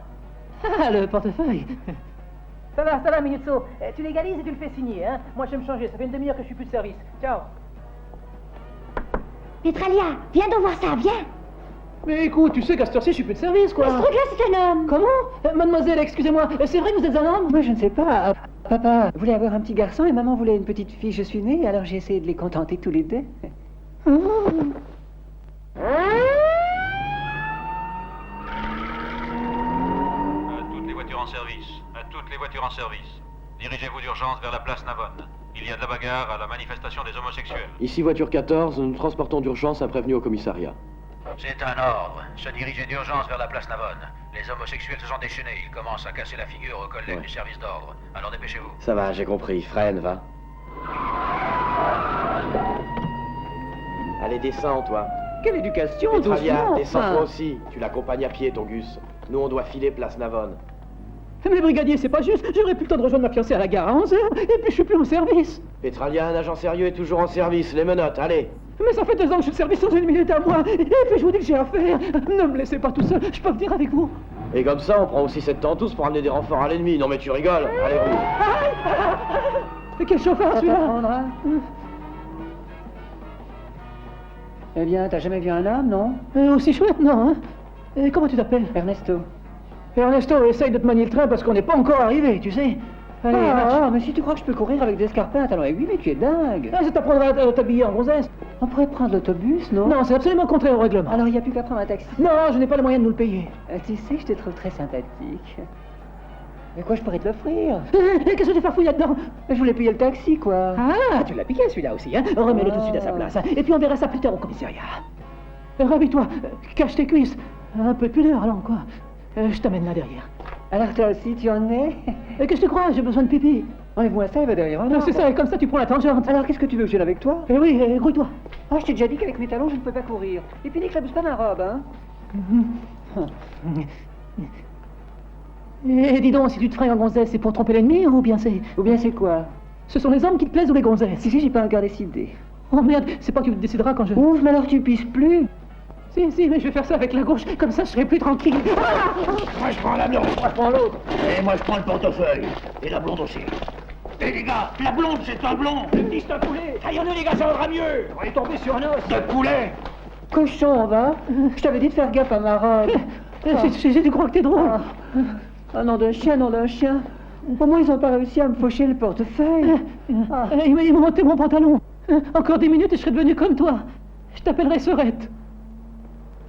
le portefeuille. Ça va, Minuzzo. Tu légalises et tu le fais signer, hein. Moi, je vais me changer. Ça fait une demi-heure que je suis plus de service. Ciao. Petralia, viens donc voir ça, viens. Mais écoute, tu sais qu'à cette heure-ci, je suis plus de service, quoi. Mais ce truc-là, c'est un homme. Comment? Mademoiselle, excusez-moi, c'est vrai que vous êtes un homme? Moi, je ne sais pas. Papa voulait avoir un petit garçon et maman voulait une petite fille. Je suis née, alors j'ai essayé de les contenter tous les deux. Toutes les voitures en service. À toutes les voitures en service. Dirigez-vous d'urgence vers la place Navone. Il y a de la bagarre à la manifestation des homosexuels. Ici voiture 14, nous transportons d'urgence un prévenu au commissariat. C'est un ordre. Se diriger d'urgence vers la place Navone. Les homosexuels se sont déchaînés. Ils commencent à casser la figure aux collègues du service d'ordre. Alors dépêchez-vous. Ça va, j'ai compris. Freine, va. Allez, descends, toi. Quelle éducation, Petralia, doucement, descends enfin. toi aussi. Tu l'accompagnes à pied, ton Gus. Nous, on doit filer place Navone. Mais brigadier, c'est pas juste. J'aurais plus le temps de rejoindre ma fiancée à la gare à 11h, et puis je suis plus au service. Petralia, un agent sérieux est toujours en service. Les menottes, allez. Mais ça fait 2 ans que je suis de service dans une minute à moi. Et puis je vous dis que j'ai affaire. Ne me laissez pas tout seul, je peux venir avec vous. Et comme ça, on prend aussi cette tentousse pour amener des renforts à l'ennemi. Non mais tu rigoles. Allez, roule. Quel chauffeur celui-là? Eh bien, t'as jamais vu un homme, non? Aussi chouette, non, hein? Comment tu t'appelles? Ernesto. Ernesto, essaye de te manier le train parce qu'on n'est pas encore arrivé, tu sais. Allez, marche. Mais si tu crois que je peux courir avec des escarpins à talons aiguilles, mais tu es dingue. Ça t'apprendra à t'habiller en gonzesse. On pourrait prendre l'autobus, non? Non, c'est absolument contraire au règlement. Alors il n'y a plus qu'à prendre un taxi. Non, je n'ai pas les moyens de nous le payer. Tu sais, je te trouve très sympathique. Mais quoi, je pourrais te l'offrir? Qu'est-ce que tu farfouilles là-dedans? Je voulais payer le taxi, quoi. Ah, tu l'as piqué celui-là aussi, hein? Remets-le tout de suite à sa place, hein. Et puis on verra ça plus tard au commissariat. Ravis-toi, cache tes cuisses. Un peu de pudeur, allons, quoi. Je t'amène là derrière. Alors toi aussi, tu en es? Qu'est-ce que tu crois? J'ai besoin de pipi. Enlève-moi ça, il va derrière. Non, c'est ça, et comme ça tu prends la tangente. Alors qu'est-ce que tu veux que je vienne avec toi? Eh oui, grouille-toi. Ah, je t'ai déjà dit qu'avec mes talons, je ne pouvais pas courir. Et puis n'éclabousse pas ma robe, hein? Et dis donc, si tu te fringues en gonzesse, c'est pour tromper l'ennemi ou bien c'est... Ou bien c'est quoi? Ce sont les hommes qui te plaisent ou les gonzesses? Si, j'ai pas encore décidé. Oh merde, c'est pas tu décideras quand je... Ouf, mais alors tu pisses plus. Si, mais je vais faire ça avec la gauche, comme ça je serai plus tranquille. Ah, Moi je prends la blonde. moi je prends l'autre. Et moi je prends le portefeuille. Et la blonde aussi. Et les gars, la blonde c'est un blond. Le petit c'est un poulet. Taillons-le les gars, ça vaudra mieux. On est tombé sur un os. De poulet. Cochon, va. Je t'avais dit de faire gaffe à ma robe. J'ai du crois que t'es drôle. Ah, nom d'un chien, nom d'un chien. Au moins, ils n'ont pas réussi à me faucher le portefeuille. Il m'a monté mon pantalon. Encore 10 minutes et je serai devenue comme toi. Je t'appellerai Sorette.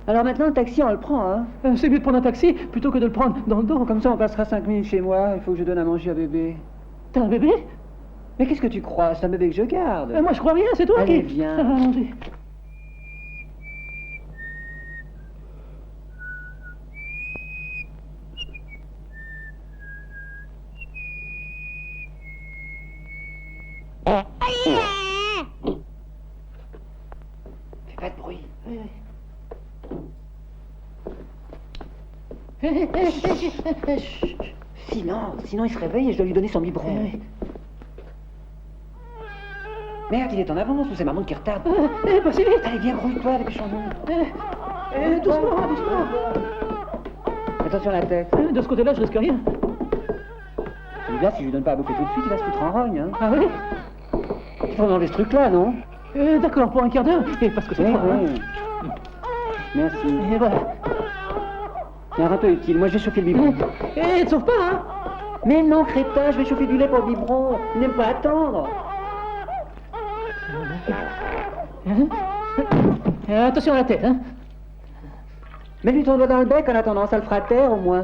Alors maintenant, le taxi, on le prend, hein? C'est mieux de prendre un taxi plutôt que de le prendre dans le dos. Comme ça, on passera 5 minutes chez moi. Il faut que je donne à manger à bébé. T'as un bébé? Mais qu'est-ce que tu crois? C'est un bébé que je garde. Moi, je crois rien, c'est toi Allez, qui... viens. Allons-y. Fais pas de bruit. Sinon il se réveille et je dois lui donner son biberon. Merde, il est en avance, ou c'est ma montre qui retarde. Pas si vite. Allez, viens, grouille-toi, dépêchons-nous. Doucement, doucement. Attention à la tête. De ce côté-là, je risque rien. Celui-là, si je lui donne pas à bouffer tout de suite, il va se foutre en rogne, hein. Ah oui? Il faut enlever ce truc-là, non? D'accord, pour un quart d'heure, et parce que c'est froid. Hein. Merci. Et voilà. Tiens, un peu utile, moi je vais chauffer le biberon. Ne te sauve pas, hein? Mais non, crétin, je vais chauffer du lait pour le biberon. Il n'aime pas attendre. Attention à la tête, hein? Mets-lui ton doigt dans le bec en attendant, ça le fera taire au moins.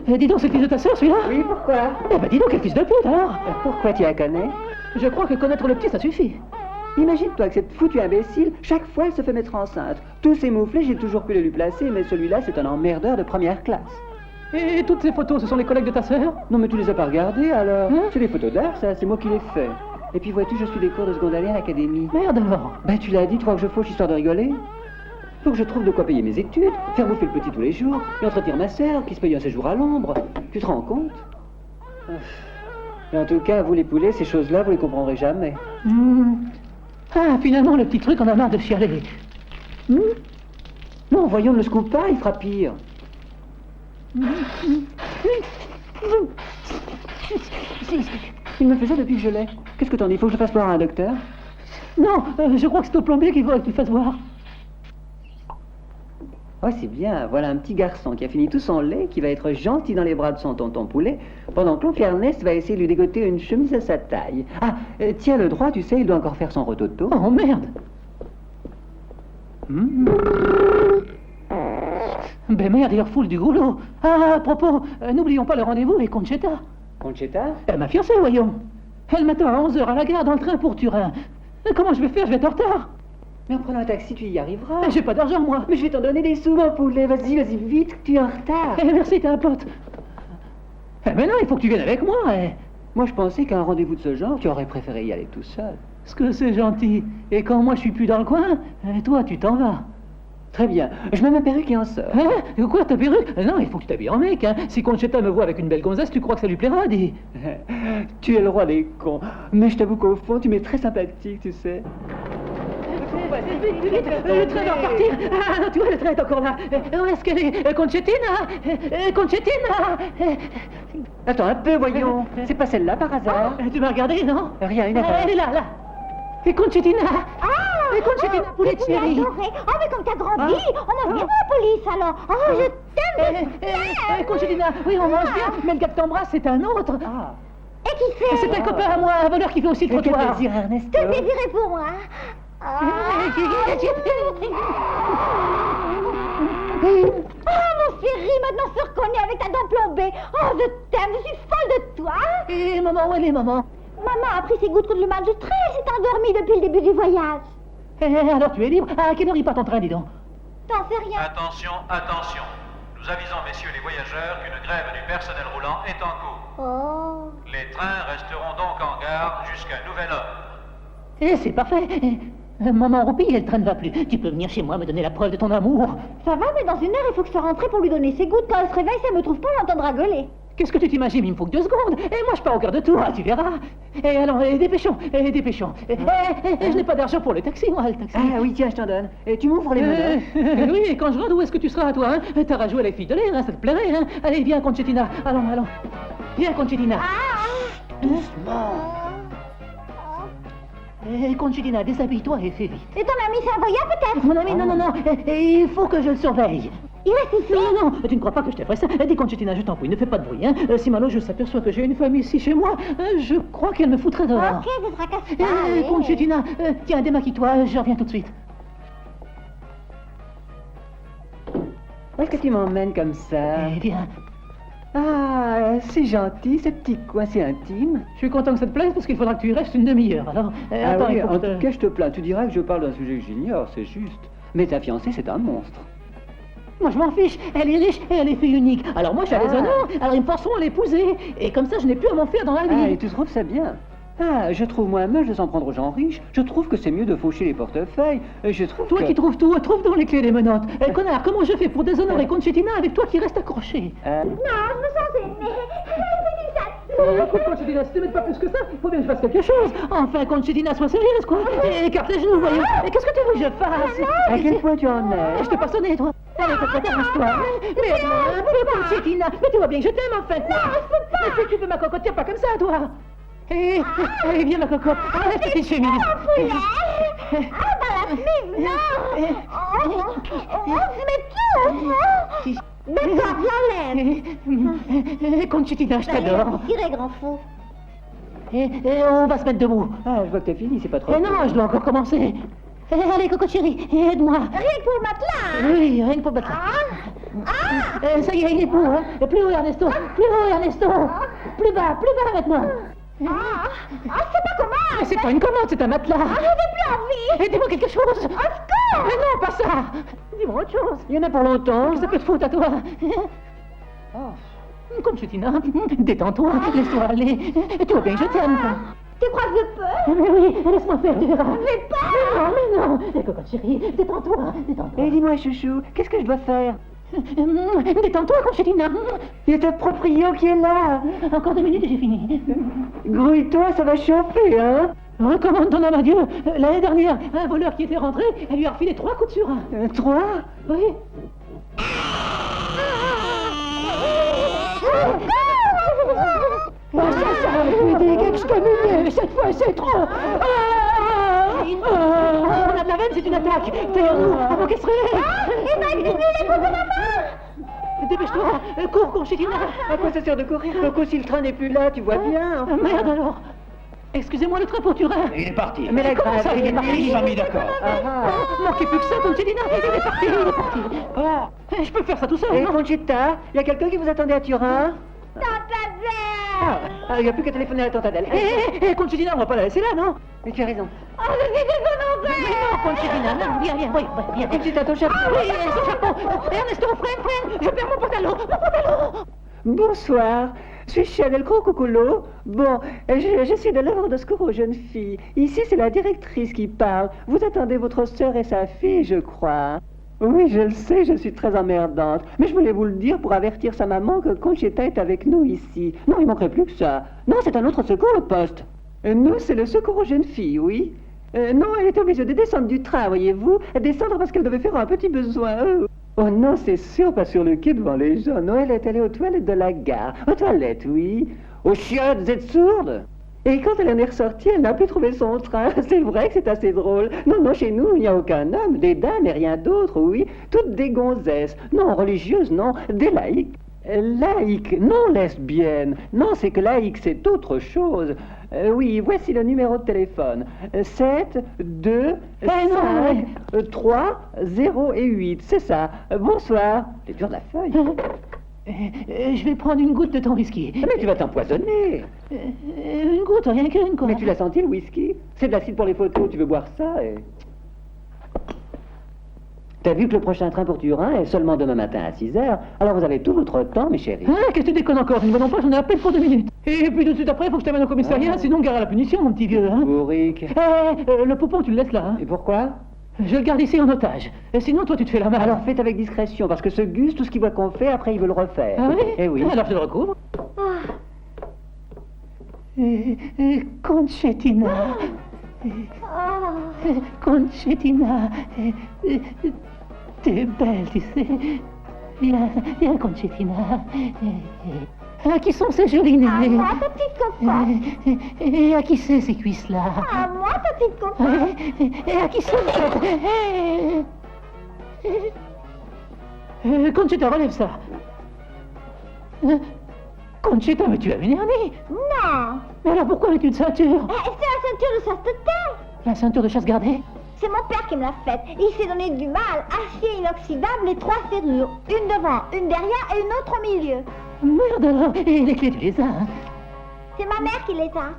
Dis donc, c'est le fils de ta sœur, celui-là? Oui, pourquoi? Eh ben dis donc, quel fils de pute, alors? Pourquoi tu la connais? Je crois que connaître le petit, ça suffit. Imagine-toi que cette foutue imbécile, chaque fois elle se fait mettre enceinte. Tous ces mouflets, j'ai toujours pu les lui placer, mais celui-là, c'est un emmerdeur de première classe. Et toutes ces photos, ce sont les collègues de ta sœur? Non, mais tu les as pas regardées, alors? C'est des photos d'art, ça, c'est moi qui les fais. Et puis vois-tu, je suis des cours de secondaire à l'académie. Merde alors! Ben tu l'as dit, tu crois que je fauche histoire de rigoler? Faut que je trouve de quoi payer mes études, faire bouffer le petit tous les jours, et entretenir ma sœur, qui se paye un séjour à l'ombre. Tu te rends compte? Et en tout cas, vous les poulets, ces choses-là, vous les comprendrez jamais. Ah, finalement, le petit truc, on a marre de chialer. Non, voyons, ne le scoop pas, il fera pire. Il me fait ça depuis que je l'ai. Qu'est-ce que t'en dis? Faut que je fasse voir à un docteur? Non, je crois que c'est au plombier qu'il faudrait que tu fasses voir. Oh, c'est bien, voilà un petit garçon qui a fini tout son lait, qui va être gentil dans les bras de son tonton poulet, pendant que l'oncle Ernest va essayer de lui dégoter une chemise à sa taille. Ah, tiens, le droit, tu sais, il doit encore faire son rototo. Oh, merde! Ben merde, il refoule du goulot. Ah, à propos, n'oublions pas le rendez-vous avec Concetta. Concetta? Ma fiancée, voyons. Elle m'attend à 11h à la gare dans le train pour Turin. Comment je vais faire? Je vais être en retard. Mais en prenant un taxi, tu y arriveras. J'ai pas d'argent, moi. Mais je vais t'en donner des sous, mon poulet. Vas-y, vas-y, vite, tu es en retard. Merci, t'es un pote. Mais non, il faut que tu viennes avec moi. Moi, je pensais qu'à un rendez-vous de ce genre, tu aurais préféré y aller tout seul. Ce que c'est gentil. Et quand moi, je suis plus dans le coin, toi, tu t'en vas. Très bien. Je mets ma perruque et en sors. Quoi, ta perruque? Non, il faut que tu t'habilles en mec. Si Concetta me voit avec une belle gonzesse, tu crois que ça lui plaira, dis? Tu es le roi des cons. Mais je t'avoue qu'au fond, tu m'es très sympathique, tu sais. Le train va repartir. Ah non, tu vois, le train est encore là. Où est-ce qu'elle est? Concettina? Concettina? Attends un peu, voyons. C'est pas celle-là, par hasard? Tu m'as regardé, non? Rien, une affaire. Elle est là, là. Et Concettina? Et Concettina, poulet de chérie. Oh, mais comme t'as grandi, on a bien la police, alors. Oh, je t'aime, Concettina, oui, on mange bien, mais le gars que t'embrasses, c'est un autre. Et qui c'est? C'est un copain à moi, un voleur qui fait aussi le trottoir. Quel désir, Ernest. Quel désiré pour moi? Oh, mon chéri, maintenant se reconnaît avec ta dent plombée. Oh, je t'aime, je suis folle de toi. Et maman, où elle est, maman? Maman a pris ses gouttes contre le mal de train, elle s'est endormie depuis le début du voyage. Alors tu es libre? À quelle heure il part ton train, dis donc? T'en sais rien. Attention, attention. Nous avisons, messieurs les voyageurs, qu'une grève du personnel roulant est en cours. Oh. Les trains resteront donc en gare jusqu'à nouvel ordre. C'est parfait. Maman roupie, le train ne va plus. Tu peux venir chez moi me donner la preuve de ton amour. Ça va, mais dans une heure, il faut que je sois rentrée pour lui donner ses gouttes. Quand elle se réveille, si elle me trouve pas, on l'entendra gueuler. Qu'est-ce que tu t'imagines? Il me faut que 2 secondes. Et moi, je pars au cœur de toi, tu verras. Et alors, dépêchons, dépêchons. Je n'ai pas d'argent pour le taxi, moi, le taxi. Ah oui, tiens, je t'en donne. Et tu m'ouvres les meneurs. Oui, et quand je rentre, où est-ce que tu seras, toi, hein? T'auras joué à les filles de l'air, hein, ça te plairait, hein? Allez, viens, Concettina. Allons, allons. Viens, Concettina. Doucement. Concettina, déshabille-toi et fais vite. Et ton ami, c'est un voyant, peut-être? Mon ami, non. Il faut que je le surveille. Il reste ici? Non, tu ne crois pas que je te ferai ça? Dis, Concettina, je t'en prie, ne fais pas de bruit, hein. Si Malo s'aperçoit que j'ai une femme ici chez moi, je crois qu'elle me foutrait dehors. Ok, ce sera casse-pas. Concettina, tiens, démaquille-toi, je reviens tout de suite. Où est-ce que tu m'emmènes comme ça? Viens. Ah, c'est gentil, ce petit coin, c'est intime. Je suis content que ça te plaise parce qu'il faudra que tu y restes une demi-heure. Alors, attends, oui, en tout cas, je te plains. Tu diras que je parle d'un sujet que j'ignore, c'est juste. Mais ta fiancée, c'est un monstre. Moi, je m'en fiche. Elle est riche et elle est fille unique. Alors moi, j'ai les honneurs. Alors ils me forceront à l'épouser. Et comme ça, je n'ai plus à m'en faire dans la vie. Et tu trouves ça bien? Ah, je trouve moins moche de s'en prendre aux gens riches. Je trouve que c'est mieux de faucher les portefeuilles. Je trouve Toi que... qui trouves tout, trouve donc les clés des menottes. Eh, connard, comment je fais pour déshonorer Conchitina avec toi qui reste accroché? Non, je me sens gênée. Écoute, Conchitina, si tu m'aides pas plus que ça, il faut bien que je fasse quelque chose. Enfin, Conchitina, sois sérieuse, quoi. Écarte les genoux, voyons. Et qu'est-ce que tu veux que je fasse? À quel point tu en es? Je t'ai pas sonné, toi. Allez, arrange-toi. Mais Conchitina, mais tu vois bien que je t'aime, enfin. Non, je peux pas. Mais si tu veux ma cocotte, tiens pas comme ça, toi. Allez, viens ma cocotte. Arrête, petite féminine. Ah, dans la fille, non. Mais tout. D'accord, j'enlève. Conchitina, je t'adore. Tirez, grand fou. Et on va se mettre debout. Ah, je vois que t'as fini, c'est pas trop. Non, je dois encore commencer. Allez, Coco chérie, aide-moi. Rien que pour le matelas. Oui, rien que pour le matelas. Ça y est, il est pour, hein. Plus haut, Ernesto. Plus haut, Ernesto. Plus bas maintenant. C'est pas comment. Mais c'est pas une commande, c'est un matelas. J'avais plus envie. Et dis-moi quelque chose. secours. Mais non, pas ça. Dis-moi autre chose. Il y en a pour longtemps. Ça peut te foutre à toi. Conchitina, détends-toi, laisse-toi aller. Tu vois bien que je t'aime. Tu crois que je peux? Mais oui, laisse-moi faire, tu verras. Mais pas. Mais non. Coco chérie, détends-toi. Et dis-moi, chouchou, qu'est-ce que je dois faire? Détends-toi, Conchitina. Il y a ta proprio qui est là. Encore 2 minutes et j'ai fini. Grouille-toi, ça va chauffer, hein? Recommande ton homme à Dieu. L'année dernière, un voleur qui était rentré, elle lui a refilé 3 coups de surin. 3? Oui. Ça va m'aider qu'excommunier. Cette fois, c'est trop. On a de la veine, c'est une attaque. Taillons-nous avant qu'elle se réveille. Il va exhumer les coups de la main. Dépêche-toi, cours, Conchitina. À quoi ça sert de courir, Coco, si le train n'est plus là, tu vois bien. Merde alors. Excusez-moi, le train pour Turin. Il est parti. Mais la grève, ça, il est parti. Ils sont mis d'accord. Manquez plus que ça, Conchitina. Il est parti. Je peux faire ça tout seul. Et non? Conchita, il y a quelqu'un qui vous attendait à Turin? Tante Adèle. Il n'y a plus qu'à téléphoner à Tante Adèle. Conchitina, on va pas la laisser là, non? Mais tu as raison. Oh, je suis désolée. Mais non, Conchitina, non, viens. Oui, Conchita, ton chapeau. Oui, son chapeau. Ernesto, freine, je perds mon pantalon. Bonsoir, je suis Chanel Crococulo. Bon, je suis de l'œuvre de secours aux jeunes filles. Ici, c'est la directrice qui parle. Vous attendez votre sœur et sa fille, je crois. Oui, je le sais, je suis très emmerdante. Mais je voulais vous le dire pour avertir sa maman que Conchita est avec nous ici. Non, il manquerait plus que ça. Non, c'est un autre secours, le poste. Nous, c'est le secours aux jeunes filles, oui. Non, elle était obligée de descendre du train, voyez-vous. Descendre parce qu'elle devait faire un petit besoin. Oh non, c'est sûr, pas sur le quai devant les gens. Non, elle est allée aux toilettes de la gare. Aux toilettes, oui. Aux chiottes, vous êtes sourde? Et quand elle en est ressortie, elle n'a plus trouvé son train. C'est vrai que c'est assez drôle. Non, chez nous, il n'y a aucun homme, des dames et rien d'autre, oui. Toutes des gonzesses. Non, religieuses, non, des laïcs. Laïque, non lesbienne. Non, c'est que laïque, c'est autre chose. Oui, voici le numéro de téléphone. 7, 2, 5, 3, 0 et 8. C'est ça. Bonsoir. C'est dur de la feuille. Je vais prendre une goutte de ton whisky. Mais tu vas t'empoisonner. Une goutte, rien qu'une, quoi. Mais tu l'as senti, le whisky? C'est de l'acide pour les photos. Tu veux boire ça et... T'as vu que le prochain train pour Turin est seulement demain matin à 6h. Alors vous avez tout votre temps, mes chéris. Qu'est-ce que tu déconnes encore? Ne me pas, j'en ai à peine pour 2 minutes. Et puis tout de suite après, faut que je t'amène au commissariat, sinon gare à la punition, mon petit vieux. Bourrique. Le poupon, tu le laisses là. Hein. Et pourquoi? Je le garde ici en otage. Et sinon, toi, tu te fais la main. Alors faites avec discrétion, parce que ce Gus, tout ce qu'il voit qu'on fait, après il veut le refaire. Ah oui? Eh oui. Alors je le recouvre. Conchitina. Conchitina. T'es belle, tu sais. Viens, Conchitina. À qui sont ces jolies nénés? À moi, ta petite cocotte. Et à qui c'est ces cuisses-là? À moi, ta petite cocotte. Et à qui sont... Conchita, relève ça. Conchita, mais tu as une hernie? Non. Mais alors pourquoi as-tu une ceinture? C'est la ceinture de chasteté. La ceinture de chasse gardée? C'est mon père qui me l'a faite. Il s'est donné du mal. Acier inoxydable et 3 serrures. Une devant, une derrière et une autre au milieu. Merde alors. Et les clés, tu les as, hein? C'est ma mère qui les a.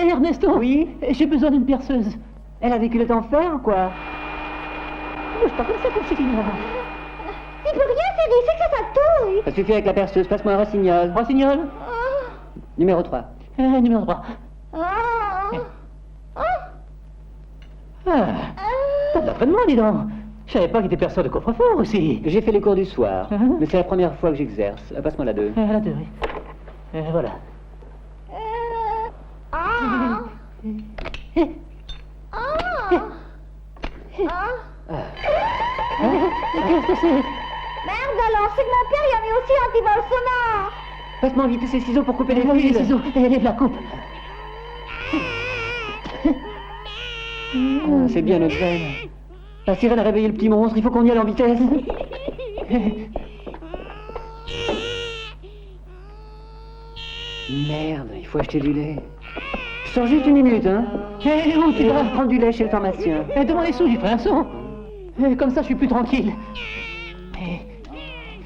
Ernesto? Oui? J'ai besoin d'une perceuse. Elle a des culottes en fer, quoi? Bouge pas comme ça, Conchitina. Il peut rien, Chérie, c'est que ça touille. Ça suffit avec la perceuse. Passe-moi un rossignol. Rossignol? Numéro 3. Numéro 3. Ah, t'as de l'entraînement, dis donc. Je savais pas qu'il était perceur de coffre-fort aussi. J'ai fait les cours du soir, mais c'est la première fois que j'exerce. Passe-moi la 2. La 2, oui. Voilà. Qu'est-ce que c'est? Merde alors, c'est que mon père il a mis aussi l'antivol sonore. Passe-moi vite ces ciseaux pour couper les Oui, fils. les ciseaux, et la coupe. C'est bien notre veine. La sirène a réveillé le petit monstre, il faut qu'on y aille en vitesse. Merde, il faut acheter du lait. Je sors juste 1 minute, hein. Où tu vas? Prendre du lait chez le pharmacien. Demande les sous, j'y ferai un son. Comme ça, je suis plus tranquille.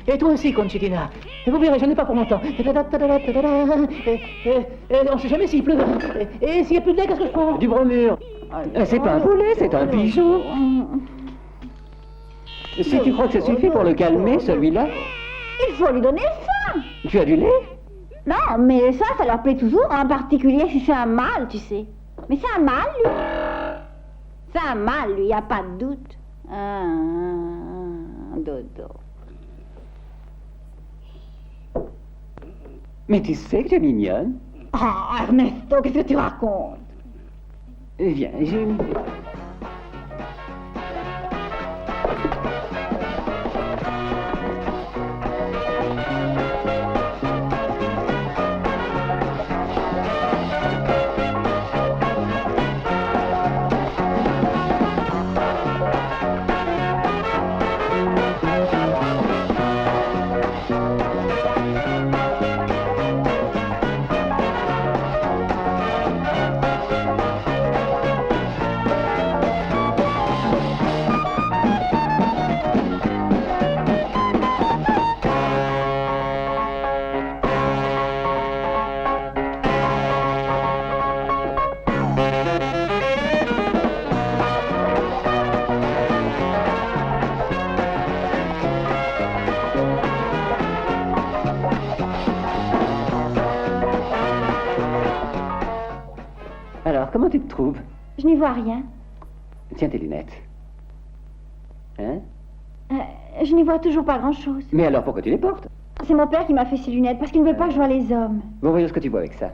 Et toi aussi, Conchitina. Et vous verrez, je n'en ai pas pour longtemps. On ne sait jamais s'il pleut. Et s'il n'y a plus de lait, qu'est-ce que je prends? Du bromure. C'est pas un poulet, c'est un pigeon. Si tu crois que ça suffit pour le calmer, celui-là, Il faut lui donner faim. tu as du lait? Non, mais ça leur plaît toujours, en particulier si c'est un mâle, tu sais. Mais c'est un mâle, lui. C'est un mâle, lui, y a pas de doute. Dodo. Mais tu sais que tu es mignonne. Oh, Ernesto, qu'est-ce que tu racontes? Viens, j'ai une idée. Alors, comment tu te trouves? Je n'y vois rien. Tiens tes lunettes. Hein? Je n'y vois toujours pas grand-chose. Mais alors, pourquoi tu les portes? C'est mon père qui m'a fait ces lunettes, parce qu'il ne veut pas que je voie les hommes. Bon, voyons ce que tu vois avec ça.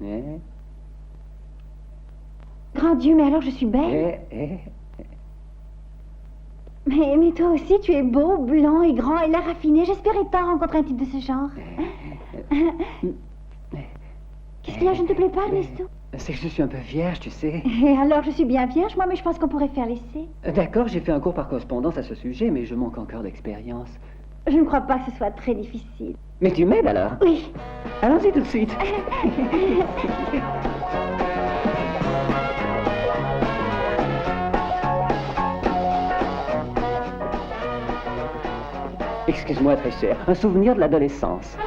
Eh, Grand Dieu, mais alors je suis belle. Mais toi aussi, tu es beau, blanc et grand et l'air raffiné. J'espérais tant rencontrer un type de ce genre. Qu'est-ce qu'il y a, je ne te plais pas, Ernesto? C'est que je suis un peu vierge, tu sais. Et alors, je suis bien vierge, moi, mais je pense qu'on pourrait faire l'essai. D'accord, j'ai fait un cours par correspondance à ce sujet, mais je manque encore d'expérience. Je ne crois pas que ce soit très difficile. Mais tu m'aides alors? Oui. Allons-y tout de suite. Excuse-moi, très cher, un souvenir de l'adolescence.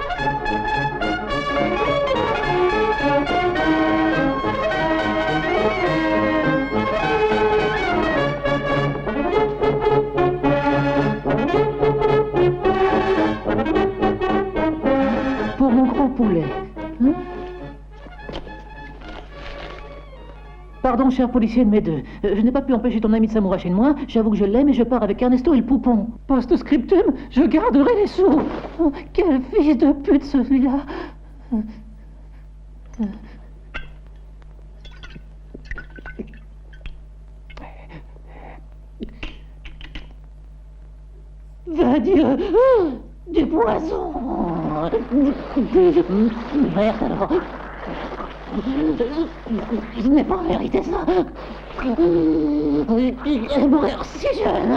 Pour mon grand poulet. Hein? Pardon, cher policier de mes deux. Je n'ai pas pu empêcher ton ami de samouraï chez moi. J'avoue que je l'aime et je pars avec Ernesto et le poupon. Post-scriptum, je garderai les sous. Oh, quel fils de pute celui-là. Va Dieu, du poison. Merde alors. Je n'ai pas mérité ça. Mourir si jeune.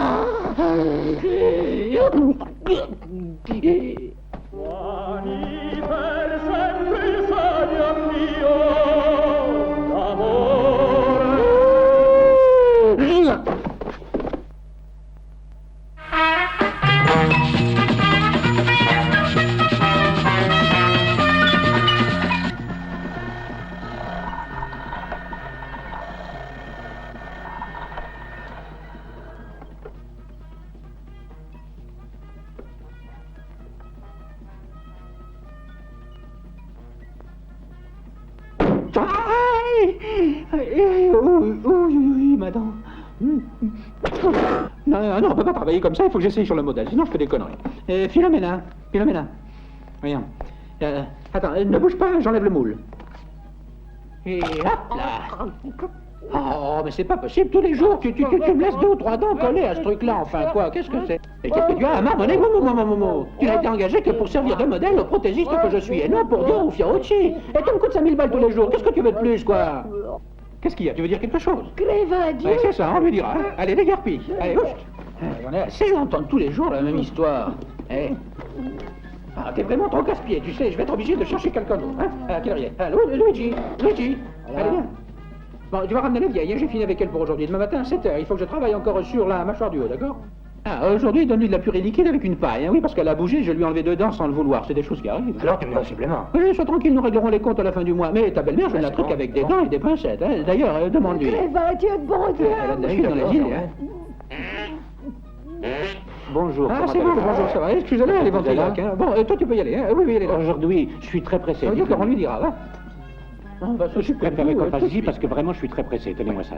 Oui, madame. Non, on peut pas travailler comme ça, il faut que j'essaye sur le modèle, sinon je fais des conneries. Philomena. Voyons. Attends, ne bouge pas, j'enlève le moule. Et hop là. Oh, mais c'est pas possible, tous les jours, tu me laisses 2 ou 3 dents collées à ce truc-là, enfin quoi, qu'est-ce que c'est? Et qu'est-ce que tu as à m'abonner? Tu n'as été engagé que pour servir de modèle au prothésiste que je suis, et non pour Dieu ou Fiorucci. Et tu me coûtes 5000 balles tous les jours, qu'est-ce que tu veux de plus, quoi? Qu'est-ce qu'il y a? Tu veux dire quelque chose? Crève Dieu. C'est ça, on lui dira. Allez, dégarpille. Allez, ouf. On est assez d'entendre tous les jours la même histoire. Ah, t'es vraiment trop casse-pied, tu sais, je vais être obligé de chercher quelqu'un d'autre. À quelle heure il est? Allô, Luigi. Allez, viens. Bon, tu vas ramener la vieille, j'ai fini avec elle pour aujourd'hui. Demain matin à 7h, il faut que je travaille encore sur la mâchoire du haut, d'accord? Aujourd'hui, donne-lui de la purée liquide avec une paille, oui, parce qu'elle a bougé, je lui ai enlevé 2 dents sans le vouloir, c'est des choses qui arrivent. Alors tu me donnes un supplément. Oui, sois tranquille, nous réglerons les comptes à la fin du mois. Mais ta belle-mère, je ne la truc avec des dents et des pincettes, hein. D'ailleurs, demande-lui. Crève Dieu de bon Dieu. Elle a de la vie dans les îles, Bonjour. Ah, c'est bon, bonjour, ça va. Excusez-la, elle est ventriloque, hein. Bon, toi, tu peux y aller, hein. Oui, elle est là. Aujourd'hui, je suis très pressé. D'accord, on lui dira, va. Je préférerais qu'on fasse ici parce que vraiment je suis très pressé, tenez-moi ça.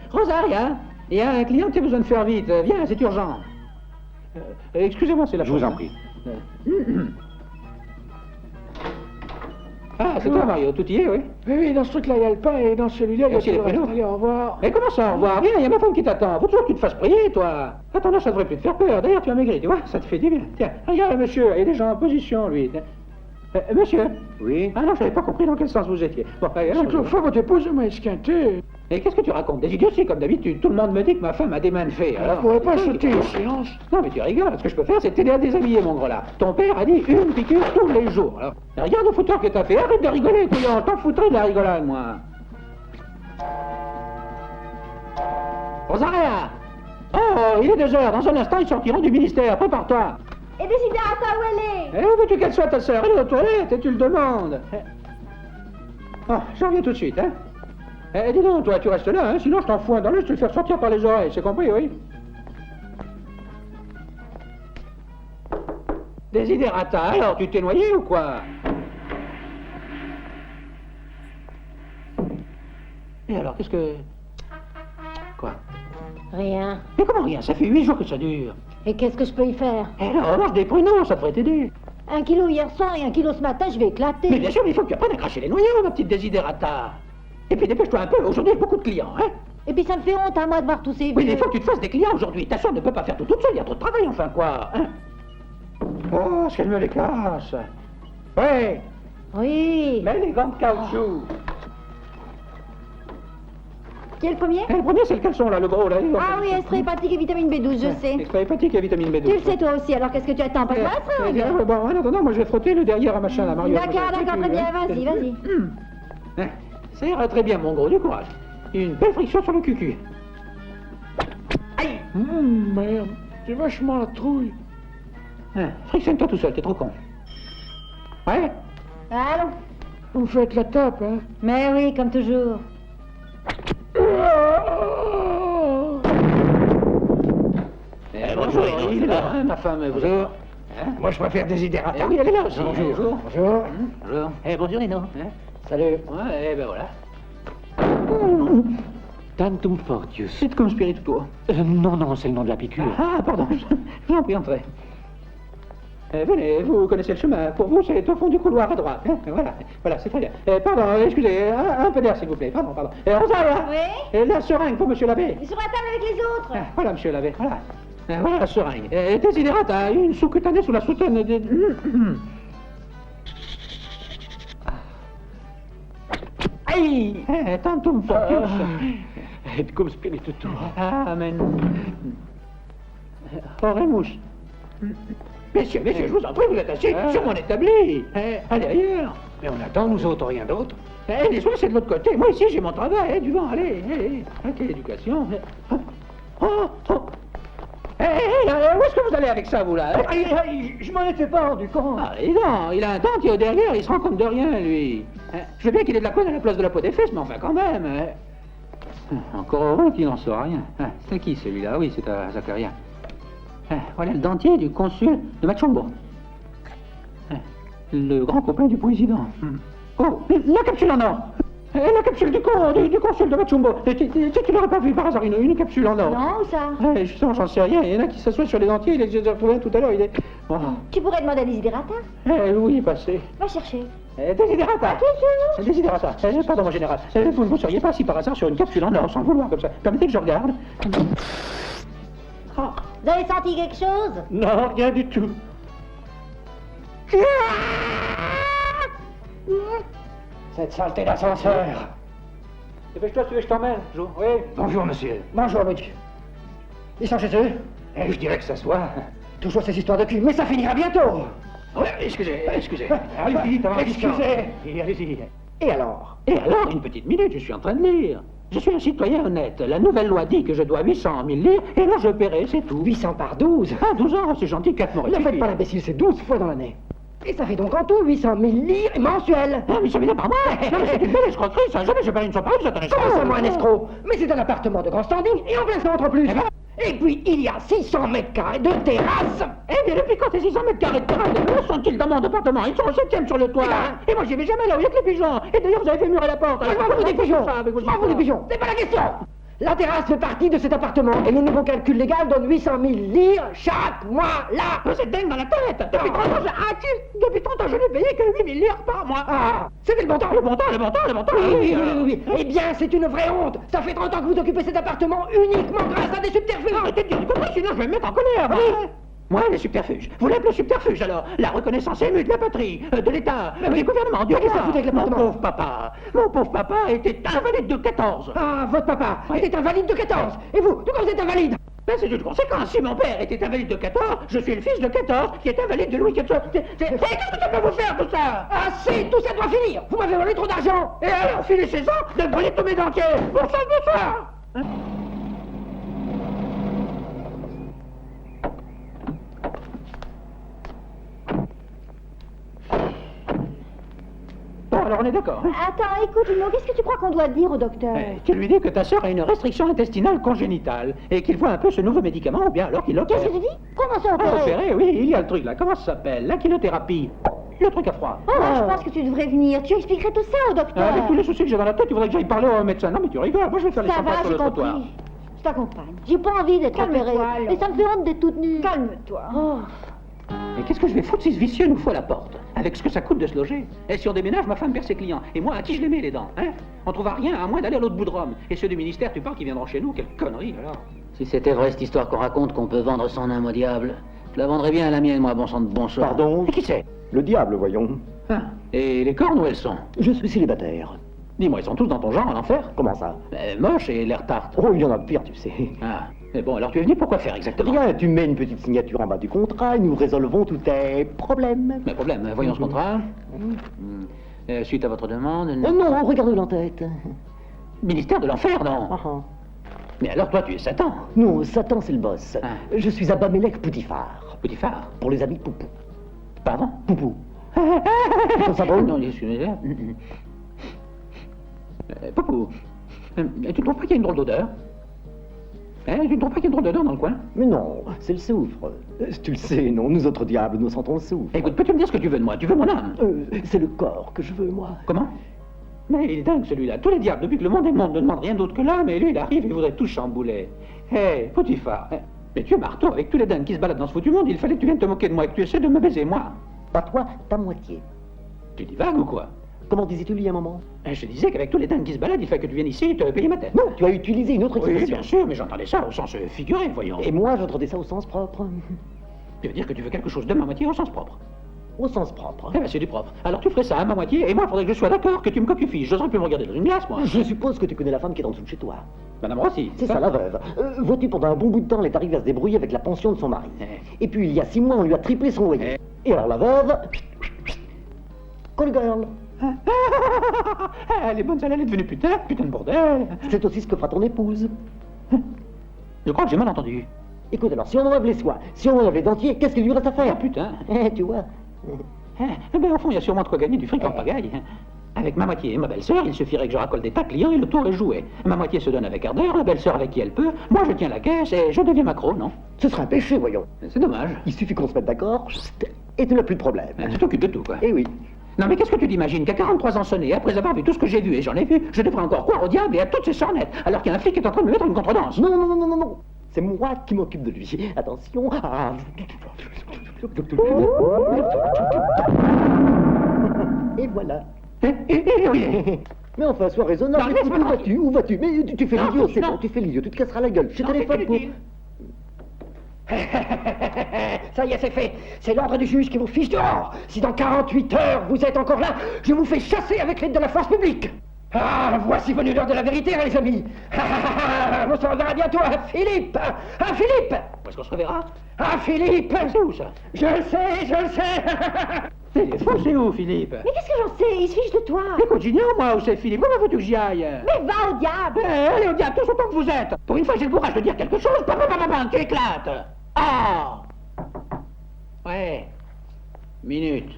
Rosaria, il y a un client qui a besoin de faire vite. Viens, c'est urgent. Excusez-moi, c'est la Je vous en prie. Ah, c'est toi, Mario, tout y est, oui? Oui, dans ce truc-là, il y a le pain et dans celui-là, il y a aussi les prénoms. Allez, au revoir. Mais comment ça, au revoir? Viens, il y a ma femme qui t'attend. Faut toujours que tu te fasses prier, toi. Attends, là, ça devrait plus te faire peur. D'ailleurs, tu as maigri, tu vois, ça te fait du bien. Tiens, regarde, monsieur, il est déjà en position, lui. Monsieur? Oui? Ah non, je n'avais pas compris dans quel sens vous étiez. Bon, allez, C'est que l'autre fois, votre épouse m'a esquinté. Et qu'est-ce que tu racontes? Des idioties comme d'habitude. Tout le monde me dit que ma femme a des mains de fée. Alors, Je pourrais pas sauter une séance. Non, mais tu rigoles. Ce que je peux faire, c'est t'aider à déshabiller, mon gros là. Ton père a dit une piqûre tous les jours. Alors, regarde le fouteur que t'as fait. Arrête de rigoler, couillon. T'en foutrais de la rigolade, moi. Rosaria! Oh, il est 2h. Dans un instant, ils sortiront du ministère. Prépare-toi. Et Desiderata, où elle est? Où veux-tu qu'elle soit, ta sœur? Elle est aux toilettes et tu le demandes. Oh, j'en reviens tout de suite, hein. Dis donc, toi, tu restes là, hein, sinon je t'en fous un dans l'œil, je te le fais sortir par les oreilles, c'est compris, oui? Desiderata, alors, tu t'es noyé ou quoi? Et alors, qu'est-ce que... Quoi? Rien. Mais comment rien? Ça fait 8 jours que ça dure. Et qu'est-ce que je peux y faire? Eh alors, mange des pruneaux, ça devrait t'aider. 1 kilo hier soir et 1 kilo ce matin, je vais éclater. Mais bien sûr, il faut que tu apprennes à cracher les noyaux, ma petite Desiderata. Et puis dépêche-toi un peu, aujourd'hui il y a beaucoup de clients, hein? Et puis ça me fait honte à moi de voir tous ces vieux. Oui, mais il faut que tu te fasses des clients aujourd'hui. Ta soeur ne peut pas faire tout toute seule, il y a trop de travail, enfin quoi, hein? Oh, ce qu'elle me les casse. Ouais. Oui. Mets les gants de caoutchouc. Qui est le premier? Le premier, c'est le caleçon, là, le gros, là. Ah oui, extrait hépatique et vitamine B12, je sais. Extrait hépatique et vitamine B12. Tu le sais toi aussi, alors qu'est-ce que tu attends? Pas moi, ça, regarde. Bon, non, moi je vais frotter le derrière à machin, là, Mario. D'accord, très bien, vas-y. Ça ira très bien, mon gros, du courage. Une belle friction sur le cucu. Aïe! Merde, j'ai vachement la trouille. Frictionne-toi tout seul, t'es trop con. Ouais? Allons. Vous me faites la tape, hein? Mais oui, comme toujours. Bonjour, il est là, hein, ma femme. Bonjour. Moi, je préfère Desiderata. Oui, elle est là aussi. Bonjour. Bonjour. Bonjour. Bonjour, Nino. Salut. Ouais, ben voilà. Tantum fortius. C'est comme spirituo. Non, c'est le nom de la piqûre. Ah, pardon. Je vous en prie, entrez. Venez, vous connaissez le chemin. Pour vous, c'est au fond du couloir à droite. Hein. Voilà, c'est très bien. Pardon, excusez, un peu d'air, s'il vous plaît. Pardon. Rosaria. Oui? La seringue pour monsieur l'abbé. Ils sont à table avec les autres. Voilà, monsieur l'abbé, voilà. Voilà la seringue. Desiderata, une sous-cutanée sous la soutane de... Aïe! Tantum fortius. Et cum spiritus. Amen. Oremus. Messieurs, je vous en prie, vous êtes assis sur mon établi. Allez ailleurs. Mais on attend, nous autres, rien d'autre. Les autres, c'est de l'autre côté. Moi, ici, j'ai mon travail. Du vent, allez. Quelle éducation. Où est-ce que vous allez avec ça, vous, là? Je m'en étais pas rendu compte. Ah, dis donc, il a un dentier au derrière, il se rend compte de rien, lui. Je veux bien qu'il ait de la couenne à la place de la peau des fesses, mais enfin, quand même. Encore heureux qu'il n'en saura rien. C'est qui, celui-là? Oui, c'est à Zacharia. Voilà le dentier du consul de Machombo. Le grand copain du président. Oh, la capsule en or. La capsule du consul de Machumbo. Tu l'aurais pas vu par hasard, une capsule en or. Non, où ça? Justement, j'en sais rien. Il y en a qui s'assoient sur les dentiers, je les ai retrouvés tout à l'heure. Oh. Tu pourrais demander à Desiderata. Oui, passez. Va chercher. Desiderata. Desiderata. Pardon, mon général. Vous ne seriez pas si par hasard sur une capsule en or, sans vouloir comme ça. Permettez que je regarde. Vous avez senti quelque chose? Non, rien du tout. Cette saleté d'ascenseur. Dépêche-toi, tu veux que je t'emmène, Jo? Oui. Bonjour, monsieur. Bonjour, Luc. Ils sont chez eux? Je dirais que ça soit. Toujours ces histoires de cul, mais ça finira bientôt. Oui, excusez. Allez-y, excusez. Allez-y. Et alors, une petite minute, je suis en train de lire. Je suis un citoyen honnête. La nouvelle loi dit que je dois 800 000 lire, et là je paierai, c'est tout. 800 par 12. Ah, 12 ans, c'est gentil, 4 mois. Ne faites pas l'imbécile, c'est 12 fois dans l'année. Et ça fait donc en tout 800 000 lires mensuels. Ah, 800 000 par mois. Non, mais c'est une belle escroquerie, ça. Jamais j'ai pas une somme pareille, vous êtes un escroc. Comment ça, moi, un escroc? Mais c'est un appartement de grand standing, et en plein centre en plus. Et puis, il y a 600 mètres carrés de terrasse. Eh bien, depuis quand ces 600 mètres carrés de terrasse, où sont-ils dans mon appartement? Ils sont au 7e sur le toit. Et moi, j'y vais jamais là où il y a que les pigeons. Et d'ailleurs, vous avez fait murer la porte. Je m'en fous des pigeons. Je m'en fous des pigeons. C'est pas la question. La terrasse fait partie de cet appartement, et le nouveau calcul légal donne 800 000 lires chaque mois, là. Vous êtes dingue dans la tête. Depuis 30 ans, je n'ai payé que 8 000 lires par mois. Ah, c'était le montant. Le montant. Oui. Eh bien, c'est une vraie honte. Ça fait 30 ans que vous occupez cet appartement uniquement grâce à des subterfuges. Arrêtez de dire des conneries, sinon je vais me mettre en colère. Oui. Moi, les subterfuges. Vous l'appelez subterfuge, alors? La reconnaissance émue de la patrie, de l'État, du gouvernement, du roi. Mon pauvre papa était invalide de 14. Ah, votre papa était invalide de 14. Et vous, de quoi vous êtes invalide? Ben, c'est une conséquence. Si mon père était invalide de 14, je suis le fils de 14 qui est invalide de Louis XIV. Qu'est-ce que ça peut vous faire, tout ça? Ah, si, tout ça doit finir. Vous m'avez volé trop d'argent. Et alors, finissez-en de voler tous mes dentiers. Bonsoir. Bon, alors on est d'accord. Attends, écoute, Hugo, qu'est-ce que tu crois qu'on doit dire au docteur? Tu lui dis que ta sœur a une restriction intestinale congénitale et qu'il faut un peu ce nouveau médicament ou bien alors qu'il opère. Qu'est-ce que tu dis? Comment ça opérer? Opérer, oui, il y a le truc là. Comment ça s'appelle? La chinothérapie. Le truc à froid. Je pense que tu devrais venir. Tu expliquerais tout ça au docteur. Avec tous les soucis que j'ai dans la tête, il faudrait que j'aille parler au médecin. Non, mais tu rigoles. Moi, je vais faire les 100 pas sur le trottoir. Je t'accompagne. J'ai pas envie d'être opérée. Et ça me fait honte d'être toute nue. Calme-toi. Mais qu'est-ce que je vais foutre si ce vicieux nous fout à la porte? Avec ce que ça coûte de se loger? Et si on déménage, ma femme perd ses clients. Et moi, à qui je les mets les dents, hein? On trouvera rien à moins d'aller à l'autre bout de Rome. Et ceux du ministère, tu parles qu'ils viendront chez nous? Quelle connerie, alors! Si c'était vrai cette histoire qu'on raconte qu'on peut vendre son âme au diable, je la vendrais bien à la mienne, moi, bon sang de bon sort. Pardon? Et qui c'est? Le diable, voyons. Ah, et les cornes, où elles sont? Je suis célibataire. Dis-moi, ils sont tous dans ton genre, en enfer? Comment ça? Moche et l'air tarte. Oh, il y en a de pire, tu sais. Ah, mais bon, alors tu es venu pour quoi faire exactement? Rien, tu mets une petite signature en bas du contrat et nous résolvons tous tes problèmes. Mais problème, voyons ce contrat. Suite à votre demande... Non, regarde-le en tête. Ministère de l'enfer, non? Mais alors toi, tu es Satan? Non, Satan, c'est le boss. Je suis Abamelech Poutifar. Poutifar? Pour les amis de Poupou. Pardon? Poupou. Ça va? Non, excusez-moi. Poupou, tu ne trouves pas qu'il y a une drôle d'odeur? Tu ne trouves pas qu'il y a une drôle d'odeur dans le coin? Mais non, c'est le soufre. Tu le sais, non, nous autres diables, nous sentons le soufre. Écoute, peux-tu me dire ce que tu veux de moi? Tu veux mon âme? C'est le corps que je veux, moi. Comment? Mais il est dingue celui-là. Tous les diables, depuis que le monde est monde, ne demandent rien d'autre que l'âme, et lui, il arrive et voudrait tout chambouler. Hé, Potiphar, mais tu es marteau, avec tous les dingues qui se baladent dans ce foutu monde, il fallait que tu viennes te moquer de moi et que tu essaies de me baiser, moi. Pas toi, ta moitié. Tu divagues ou quoi? Comment disais-tu il y a un moment? Je disais qu'avec tous les dingues qui se baladent, il fallait que tu viennes ici et te payer ma tête. Non, tu as utilisé une autre expression. Oui, bien sûr, mais j'entendais ça au sens figuré, voyons. Et moi, j'entendais ça au sens propre. Tu veux dire que tu veux quelque chose de ma moitié au sens propre? Au sens propre. Eh ben, c'est du propre. Alors tu ferais ça à ma moitié, et moi, il faudrait que je sois d'accord, que tu me copies. J'oserais plus me regarder dans une glace, moi. Je suppose que tu connais la femme qui est en dessous de chez toi. Madame Rossi. C'est ça, la veuve. Vois-tu, pendant un bon bout de temps, elle est arrivée à se débrouiller avec la pension de son mari. Et puis, il y a 6 mois, on lui a triplé son loyer. Et alors, la veuve... Call girl. Elle est bonne, elle est devenue putain de bordel. C'est aussi ce que fera ton épouse. Je crois que j'ai mal entendu. Écoute, alors, si on enlève les soies, si on enlève les dentiers, qu'est-ce qu'il lui reste à faire? Ah, putain. Tu vois. Ben, au fond, il y a sûrement de quoi gagner du fric en pagaille. Avec ma moitié et ma belle-sœur, il suffirait que je racole des tas clients et le tour est joué. Ma moitié se donne avec ardeur, la belle-sœur avec qui elle peut, moi je tiens la caisse et je deviens macro, non? Ce serait un péché, voyons. C'est dommage. Il suffit qu'on se mette d'accord, et tu n'as plus de problème. Tu t'occupes de tout, quoi. Eh oui. Non mais qu'est-ce que tu t'imagines qu'à 43 ans sonnés, après avoir vu tout ce que j'ai vu, et j'en ai vu, je devrais encore croire au diable et à toutes ces sornettes, alors qu'il y a un flic qui est en train de me mettre une contredanse. Non, non, non, non, non, non. C'est moi qui m'occupe de lui. Attention. Ah. Et voilà. Mais enfin, sois raisonnable. Où vas-tu? Où vas-tu? Mais tu fais l'idiot, c'est bon, tu fais l'idiot, tu te casseras la gueule. Je téléphone pour... Ça y est, c'est fait. C'est l'ordre du juge qui vous fiche dehors. Si dans 48 heures vous êtes encore là, je vous fais chasser avec l'aide de la force publique. Ah, voici venu l'heure de la vérité, les amis. On se reverra bientôt à Philippe. À Philippe. Où est-ce qu'on se reverra? À Philippe. C'est où ça? Je le sais, je le sais. C'est où, Philippe? Mais qu'est-ce que j'en sais? Il se fiche de toi. Écoute, j'ignore moi où c'est Philippe. Comment veux-tu que j'y aille? Mais va au diable. Allez au diable, tous autant que vous êtes. Pour une fois, j'ai le courage de dire quelque chose. Tu éclates. Ah. Ouais. Minute.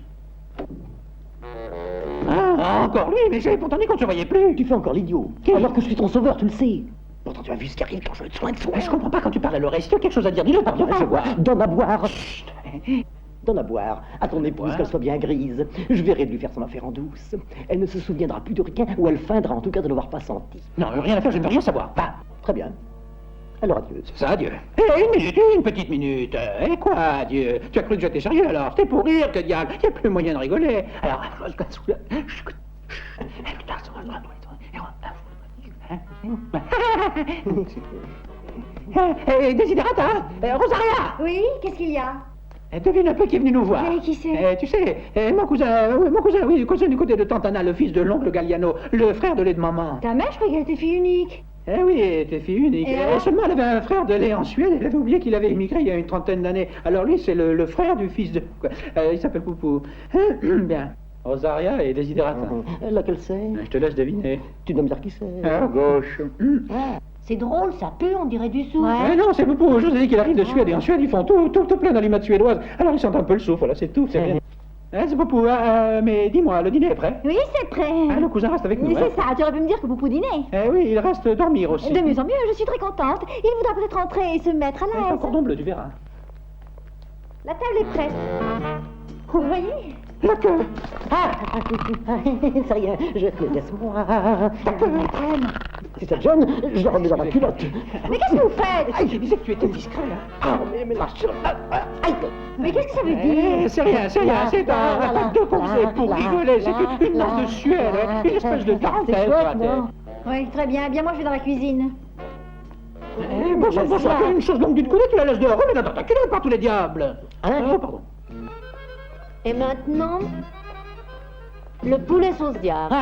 Ah, encore lui, mais j'avais pourtant dit qu'on ne se voyait plus. Tu fais encore l'idiot. Alors que je suis ton sauveur, tu le sais. Pourtant, tu as vu ce qui arrive quand je veux te soin de soin. Je comprends pas quand tu parles à l'oreille. Si tu as quelque chose à dire, dis-le par devant. Je vois. Donne à boire. Chut. Donne à boire à ton épouse, qu'elle soit bien grise. Je verrai de lui faire son affaire en douce. Elle ne se souviendra plus de rien, ou elle feindra en tout cas de ne l'avoir pas senti. Non, rien à faire, je ne veux rien savoir. Va. Très bien. Alors adieu. C'est ça, adieu. Une petite minute. Et quoi, adieu? Tu as cru que j'étais sérieux alors? C'était pour rire, que diable. Il n'y a plus moyen de rigoler. Alors, Desiderata, Rosaria. Oui, qu'est-ce qu'il y a? Devine un peu qui est venu nous voir. Mais qui c'est? Tu sais, mon cousin, oui, le cousin du côté de Tantana, le fils de l'oncle Galliano, le frère de lait de maman. Ta mère, je croyais qu'elle était fille unique. Eh oui, elle était fille unique. Seulement, elle avait un frère de lait en Suède, elle avait oublié qu'il avait immigré il y a une trentaine d'années. Alors lui, c'est le frère du fils de... il s'appelle Poupou. Bien. Rosaria et Desiderata. Laquelle c'est? Je te laisse deviner. Tu dois me dire qui c'est. À gauche. C'est drôle, ça pue, on dirait du souffle. Ouais. Non, c'est Poupou. Je vous ai dit qu'il arrive de Suède, et en Suède, ils font tout plein d'alimates suédoises. Alors ils sentent un peu le souffle, voilà, c'est tout, c'est rien. C'est Poupou, mais dis-moi, le dîner est prêt? Oui, c'est prêt. Le cousin reste avec nous. Mais c'est ça, tu aurais pu me dire que Poupou dînait. Oui, il reste dormir aussi. De mieux en mieux, je suis très contente. Il voudra peut-être entrer et se mettre à l'aise. Un cordon bleu, tu verras. La table est prête. Vous voyez? La queue. C'est rien, laisse-moi. Si ça te gêne, je la remets dans la culotte. Mais qu'est-ce que vous faites? Je disais que tu étais discret, hein. Ah, mais lâche sur la... Mais qu'est-ce que ça veut dire? C'est rien, c'est un pack de conseils pour rigoler, c'est une danse de Suède, une espèce de tarentelle sur la tête. Oui, très bien, bien moi je vais dans la cuisine. Bonsoir, une chose longue d'une coulée, tu la laisses dehors, remets-la dans ta culotte par tous les diables. Pardon. Et maintenant, le poulet sauce diable.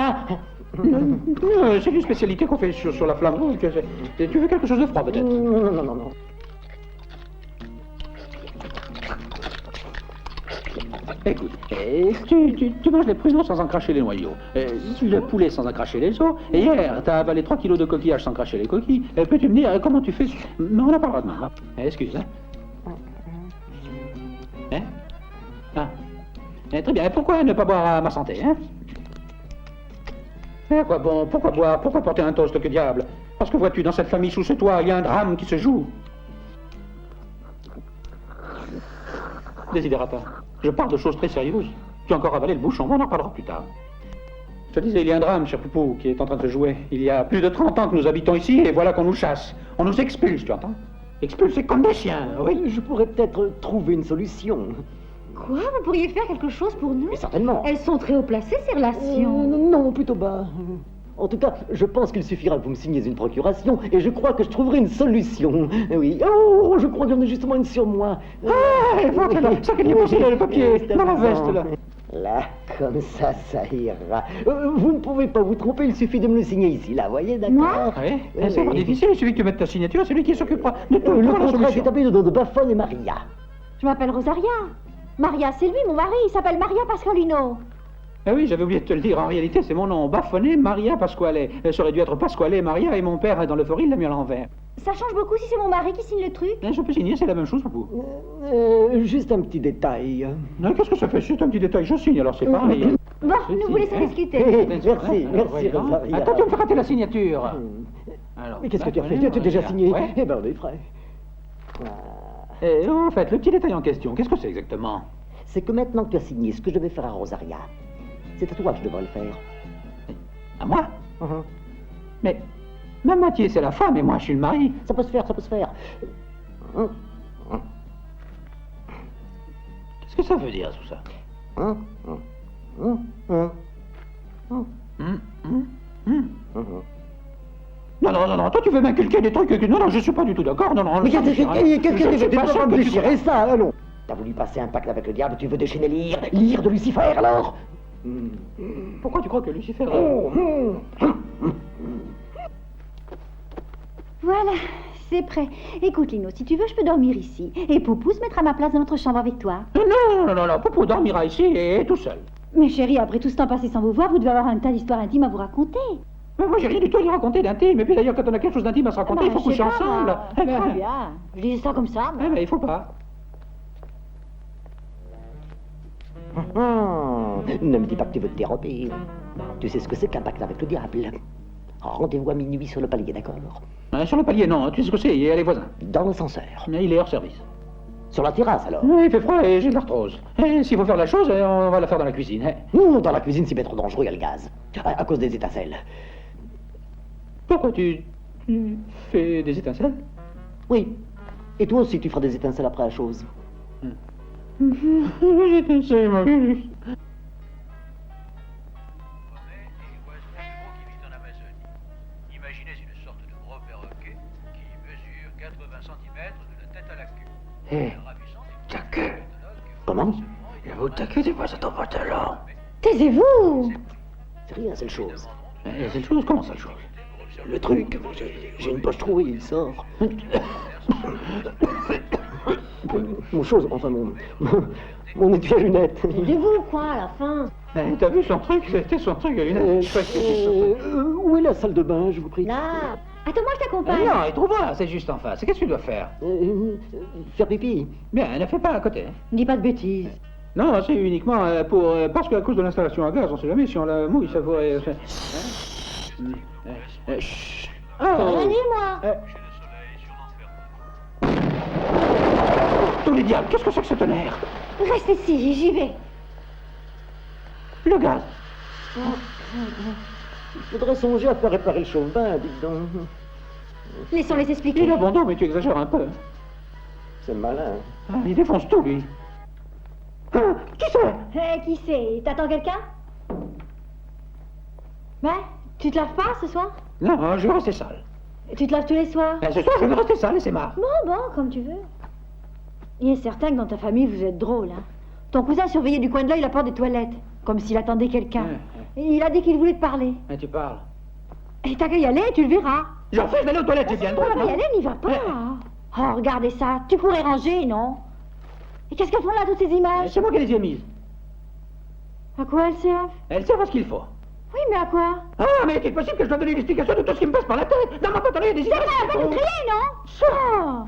C'est une spécialité qu'on fait sur la flamme rouge. Tu veux quelque chose de froid, peut-être? Non. Écoute, tu manges les pruneaux sans en cracher les noyaux, le poulet sans en cracher les os, et hier, t'as avalé 3 kilos de coquillages sans cracher les coquilles. Peux-tu me dire comment tu fais? Mais on en parlera demain. Excuse, très bien, pourquoi ne pas boire à ma santé, hein? Quoi bon, pourquoi boire? Pourquoi porter un toast, que diable? Parce que vois-tu, dans cette famille sous ce toit, il y a un drame qui se joue. Desiderata, je parle de choses très sérieuses. Tu as encore avalé le bouchon, on en parlera plus tard. Je te disais, il y a un drame, cher Poupou, qui est en train de se jouer. Il y a plus de 30 ans que nous habitons ici, et voilà qu'on nous chasse. On nous expulse, tu entends? Expulsés comme des chiens, oui. Je pourrais peut-être trouver une solution. Quoi? Vous pourriez faire quelque chose pour nous? Mais certainement. Elles sont très haut placées, ces relations. Non, plutôt bas. En tout cas, je pense qu'il suffira que vous me signiez une procuration, et je crois que je trouverai une solution. Oui. Oh, je crois qu'il y en a justement une sur moi. Ça qu'il y a passé le papier, dans la veste, là. Là, comme ça ira. Vous ne pouvez pas vous tromper, il suffit de me le signer ici, là, voyez, d'accord? Oui, c'est pas difficile, il suffit que tu mettes ta signature, c'est lui qui s'occupera de tout. Le contrat est établi de Baffon et Maria. Je m'appelle Rosaria. Maria, c'est lui, mon mari, il s'appelle Maria Pasqualino. Oui, j'avais oublié de te le dire, en réalité, c'est mon nom, Baffonet Maria Pasquale. Ça aurait dû être Pasquale Maria, et mon père, dans l'euphorie, il l'a mis à l'envers. Ça change beaucoup si c'est mon mari qui signe le truc? Je peux signer, c'est la même chose, Poupou. Juste un petit détail. Qu'est-ce que ça fait? C'est un petit détail, je signe, alors c'est pareil. Bon, nous vous laissons discuter. Merci, Rosaria. Attends, tu me fais rater la signature. Alors, mais qu'est-ce que tu as fait? Tu as déjà signé? Eh ben, on est prêts. En fait, le petit détail en question, qu'est-ce que c'est exactement? C'est que maintenant que tu as signé ce que je vais faire à Rosaria, C'est à toi que je devrais le faire. À moi Mais ma Mathieu, c'est la femme et moi, je suis le mari. Ça peut se faire, ça peut se faire. Qu'est-ce que ça veut dire, tout ça? Non, toi tu veux m'inculquer des trucs que... Non, je suis pas du tout d'accord, non. Mais qu'est-ce que tu pas vas me que tu déchirer ça, allons. T'as voulu passer un pacte avec le diable, tu veux déchaîner l'ire de Lucifer, alors? Pourquoi tu crois que Lucifer... Voilà, c'est prêt. Écoute, Lino, si tu veux, je peux dormir ici. Et Poupou se mettra à ma place dans notre chambre avec toi. Non, Poupou dormira ici et tout seul. Mais chérie, après tout ce temps passé sans vous voir, vous devez avoir un tas d'histoires intimes à vous raconter. Mais moi, j'ai rien du tout à lui raconter d'intime. Et puis d'ailleurs, quand on a quelque chose d'intime à se raconter, il faut coucher ensemble. Très bien. Je disais ça comme ça. Mais il faut pas. Ne me dis pas que tu veux te dérober. Tu sais ce que c'est qu'un pacte avec le diable. Rendez-vous à minuit sur le palier, d'accord? Sur le palier, non. Tu sais ce que c'est? Il y a les voisins. Dans l'ascenseur. Mais il est hors service. Sur la terrasse, alors? Il fait froid et j'ai de l'arthrose. Et s'il faut faire la chose, on va la faire dans la cuisine. Non, dans la cuisine, c'est bien trop dangereux, il y a le gaz. À cause des étincelles. Pourquoi tu fais des étincelles? Oui. Et toi aussi, tu feras des étincelles après la chose. Les étincelles, ma vie. Imaginez une sorte de gros perroquet qui mesure 80 cm de la tête à la queue. Ta queue. Comment? Vous t'inquiétez pas, c'est ton pantalon. Taisez-vous. C'est rien, c'est le chose. C'est le chose? Comment ça, le chose? Le truc, j'ai une poche trouée, il sort. Mon chose, enfin mon étui à lunettes. Taisez-vous, quoi, à la fin? T'as vu son truc? C'était son truc à lunettes. Où est la salle de bain, je vous prie? Là. Attends, moi je t'accompagne. Non, il trouvera, c'est juste en face. Qu'est-ce que tu dois faire? Faire pipi. Bien, ne fais pas à côté. Ne dis pas de bêtises. Non, c'est uniquement parce qu'à cause de l'installation à gaz, on sait jamais si on la mouille, ça pourrait... Chut. Rien dit, moi. Tous les diables, qu'est-ce que c'est que ce tonnerre? Reste ici, j'y vais. Le gaz. Il faudrait songer à faire réparer le chauffe-bain, dites donc. Laissons-les expliquer. Il est abondant, mais tu exagères un peu. C'est malin. Il défonce tout, lui. Qui c'est? Qui c'est? T'attends quelqu'un? Tu te laves pas ce soir? Non, je vais rester sale. Tu te laves tous les soirs? Ce soir, je vais rester sale et c'est marre. Bon, comme tu veux. Il est certain que dans ta famille, vous êtes drôle, hein. Ton cousin surveillait du coin de l'œil la porte des toilettes, comme s'il attendait quelqu'un. Et il a dit qu'il voulait te parler. Mais tu parles. Et t'as qu'à y aller, tu le verras. J'en fais, je vais aller aux toilettes, j'ai bien le droit. Y aller, n'y va pas. Oh, regardez ça. Tu pourrais ranger, non? Et qu'est-ce qu'elles font là, toutes ces images? C'est moi qui les ai mises. À quoi elles servent? Elles servent à ce qu'il faut. Oui, mais à quoi? Ah, mais est-il possible que je dois donner l'explication de tout ce qui me passe par la tête? Dans ma pantalon, il y a des images. Ça va pas de crier, non? Ça.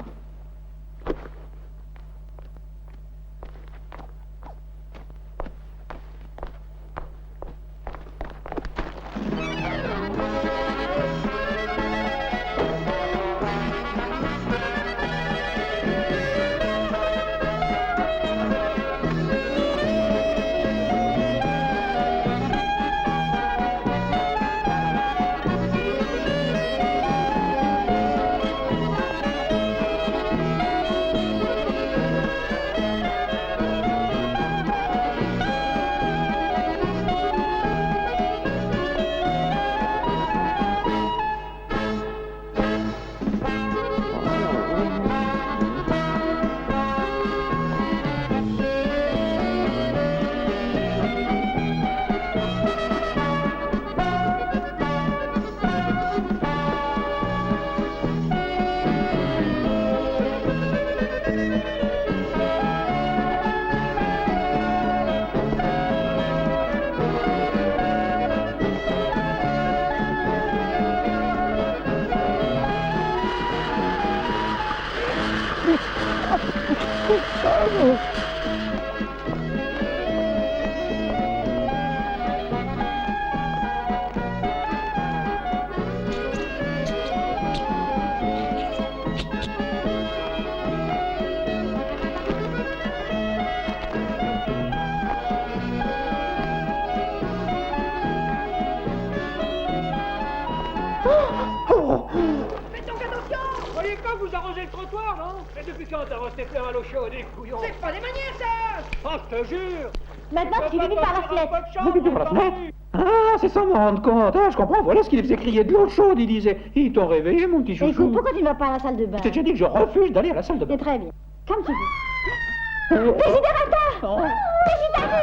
arrosé le trottoir, non? Mais depuis quand t'arroses tes fleurs à l'eau chaude, des couillons? C'est pas des manières, ça! Oh, je te jure! Maintenant, tu finis par la fenêtre. Vous vivez par la fenêtre? Ah, c'est ça, me rendre compte. Ah, je comprends, voilà ce qu'il faisait crier de l'eau chaude, il disait. Ils t'ont réveillé, mon petit chouchou. Écoute, pourquoi tu ne vas pas à la salle de bain? Je t'ai déjà dit que je refuse d'aller à la salle de bain. C'est très bien. Comme tu veux. Désidérata! Désidérata!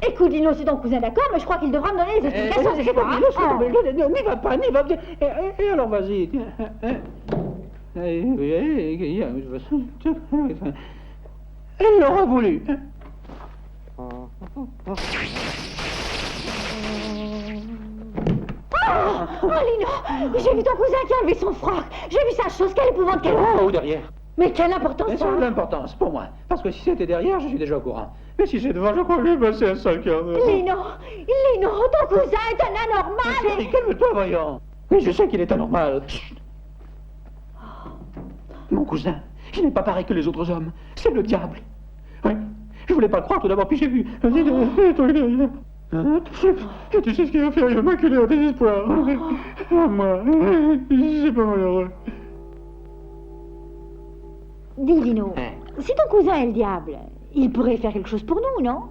Écoute, Lino, c'est ton cousin, d'accord, mais je crois qu'il devra me donner des explications. N'y va pas, n'y va pas. Et alors, vas-y. Elle l'aura voulu. Oh, Lino, j'ai vu ton cousin qui a enlevé son froc. J'ai vu sa chose, quelle épouvante qu'elle a. Ou derrière. Mais quelle importance ça a? De l'importance, pour moi. Parce que si c'était derrière, je suis déjà au courant. Mais si c'est devant, je crois que je vais passer un sale quart d'heure. Lino, ton cousin est un anormal. Chérie, calme-toi, voyons. Mais je sais qu'il est anormal. Chut. Mon cousin, il n'est pas pareil que les autres hommes. C'est le diable. Oui. Je voulais pas le croire tout d'abord, puis j'ai vu. Tu sais ce qu'il va faire, il va m'acculer au désespoir. Moi, c'est pas malheureux. Dis, Lino, si ton cousin est le diable, il pourrait faire quelque chose pour nous, non?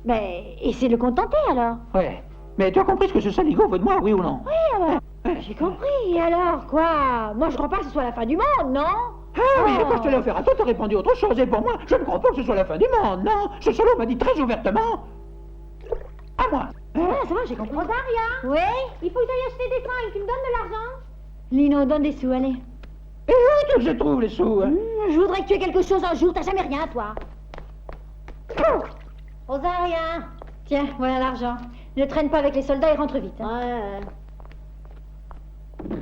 Ben, essaie de le contenter, alors. Ouais. Mais tu as compris ce que ce saligo veut de moi, oui ou non? Oui, alors. J'ai compris. Et alors, quoi? Moi, je crois pas que ce soit la fin du monde, non? Ah oui, quand je te l'ai offert à toi, t'as répondu autre chose. Et pour moi, je ne crois pas que ce soit la fin du monde, non? Ce salaud m'a dit très ouvertement. À moi. Ah, ça va, j'ai compris. Rosaria? Oui? Il faut que j'aille acheter des fringues. Tu me donnes de l'argent? Lino, donne des sous, allez. Et où que je trouve les sous, hein? Je voudrais que tu aies quelque chose un jour. T'as jamais rien, toi. Rosaria. Tiens, voilà l'argent. Ne traîne pas avec les soldats et rentre vite. Hein. Ouais.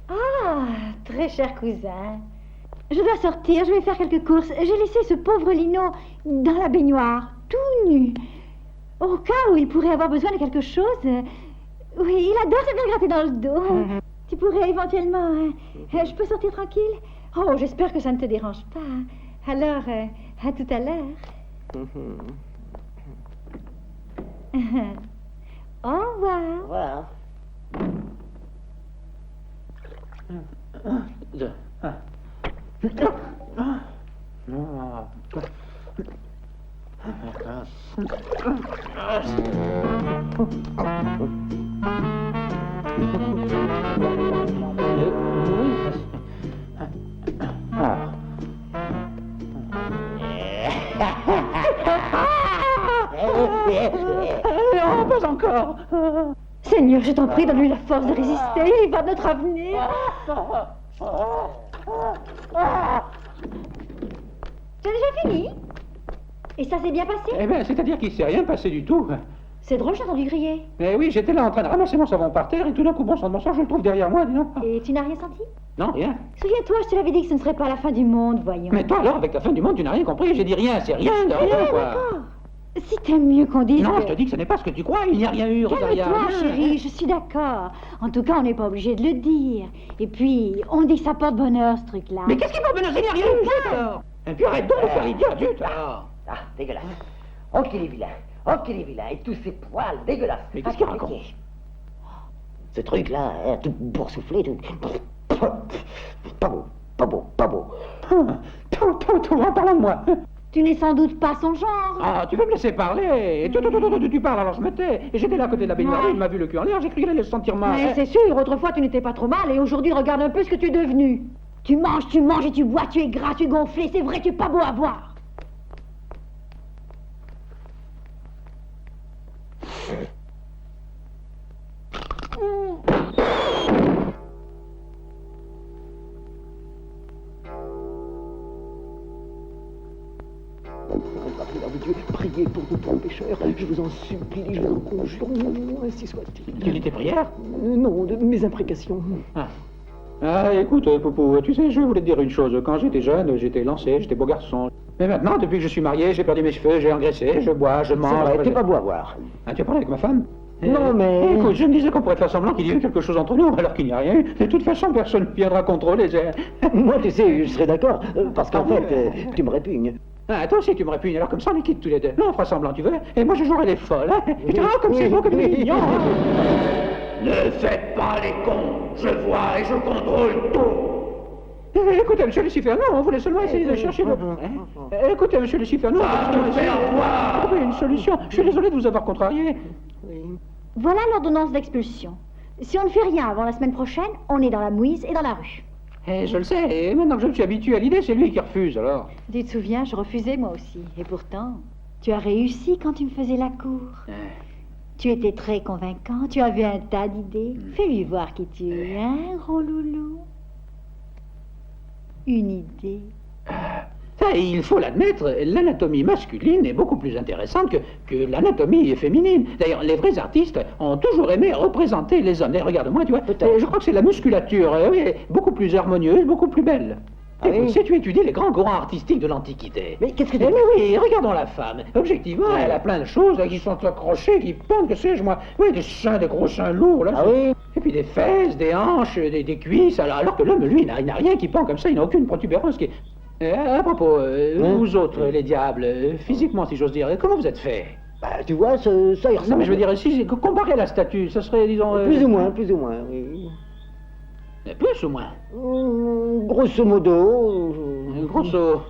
Ah, très cher cousin. Je dois sortir, je vais faire quelques courses. J'ai laissé ce pauvre Lino dans la baignoire, tout nu. Au cas où il pourrait avoir besoin de quelque chose. Oui, il adore se faire gratter dans le dos. Tu pourrais éventuellement... je peux sortir tranquille? Oh, j'espère que ça ne te dérange pas. Alors, à tout à l'heure. Au revoir. Au revoir. Non, pas encore. Seigneur, je t'en prie, donne-lui la force de résister. Il va de notre avenir. Tu as déjà fini? Et ça s'est bien passé? Eh bien, c'est-à-dire qu'il ne s'est rien passé du tout. C'est drôle, j'ai entendu crier. Eh oui, j'étais là en train de ramasser mon savon par terre et tout d'un coup, bon sang de mon sang, je le trouve derrière moi, dis donc. Et tu n'as rien senti? Non, rien. Souviens-toi, je te l'avais dit que ce ne serait pas la fin du monde, voyons. Mais toi alors, avec la fin du monde, tu n'as rien compris. J'ai dit rien, c'est rien, de rien, quoi. D'accord. Si t'aimes mieux qu'on dise. Non, que... je te dis que ce n'est pas ce que tu crois, il n'y a rien eu, Rosaria. Calme-toi, chérie, je suis d'accord. En tout cas, on n'est pas obligé de le dire. Et puis, on dit que ça porte bonheur, ce truc-là. Mais qu'est-ce qui porte bonheur? Il n'y a rien eu, zut, alors. Et puis arrête donc de faire l'idiot, zut, alors. Ah, dégueulasse. Oh, qu'il est vilain. Oh, qu'il est vilain. Et tous ces poils dégueulasses. Mais qu'est-ce qu'il raconte? Ce truc-là, hein, tout boursouflé, tout... Pas beau, pas beau, pas beau. Tout, en parlant de moi. Tu n'es sans doute pas son genre. Ah, tu veux me laisser parler? Et tu parles, alors je me tais. Et j'étais là à côté de la baignoire, il m'a vu le cul en l'air, j'ai cru qu'il allait se sentir mal. Mais c'est sûr, autrefois tu n'étais pas trop mal, et aujourd'hui regarde un peu ce que tu es devenu. Tu manges et tu bois, tu es gras, tu es gonflé, c'est vrai, tu es pas beau à voir. Priez pour nous pauvres pécheurs, je vous en supplie, je vous en conjure, ainsi soit-il. Tu lis tes prières? Non, de mes imprécations. Ah, écoute, Poupou, tu sais, je voulais te dire une chose. Quand j'étais jeune, j'étais lancé, j'étais beau garçon. Mais maintenant, depuis que je suis marié, j'ai perdu mes cheveux, j'ai engraissé, je bois, je mange... C'est vrai, t'es pas beau à voir. Ah, tu as parlé avec ma femme? Non, mais... Écoute, je me disais qu'on pourrait faire semblant qu'il y ait eu quelque chose entre nous, alors qu'il n'y a rien eu. De toute façon, personne ne viendra contrôler. Moi, tu sais, je serais d'accord, parce qu'en fait, tu me répugnes. Ah, toi aussi, tu me répugnes, alors comme ça, on les quitte tous les deux. Non, on fera semblant, tu veux? Et moi, je jouerai les folles, hein? Putain, comme c'est beau, comme il est mignon, hein? Ne faites pas les cons. Je vois et je contrôle tout. Écoutez, monsieur Lucifer, non, on voulait seulement essayer de chercher le... Écoutez, monsieur Lucifer, non, on voulait seulement essayer de trouver une solution. Je suis désolé de vous avoir contrarié. Voilà l'ordonnance d'expulsion. Si on ne fait rien avant la semaine prochaine, on est dans la mouise et dans la rue. Eh, je le sais, et maintenant que je me suis habitué à l'idée, c'est lui qui refuse, alors. Tu te souviens, je refusais moi aussi. Et pourtant, tu as réussi quand tu me faisais la cour. Tu étais très convaincant, tu avais un tas d'idées. Fais-lui voir qui tu es, hein, gros loulou. Une idée. Ça, il faut l'admettre, l'anatomie masculine est beaucoup plus intéressante que l'anatomie féminine. D'ailleurs, les vrais artistes ont toujours aimé représenter les hommes. D'ailleurs, regarde-moi, tu vois, je crois que c'est la musculature, oui, beaucoup plus harmonieuse, beaucoup plus belle. Ah oui. Si tu étudies les grands courants artistiques de l'Antiquité. Mais qu'est-ce que tu mais oui, regardons la femme. Objectivement, elle a plein de choses là, qui sont accrochées, qui pendent, que sais-je moi. Oui, des seins, des gros seins lourds, là. Ah oui. Et puis des fesses, des hanches, des cuisses, alors que l'homme, lui, il n'a rien qui pend comme ça, il n'a aucune protubérance qui... à propos, vous autres, les diables, physiquement, si j'ose dire, comment vous êtes faits? Bah, tu vois, ça y ressemble. Non, mais je veux dire, si comparer la statue, ça serait, disons... Plus ou moins, oui. Plus ou moins? Grosso modo... Grosso...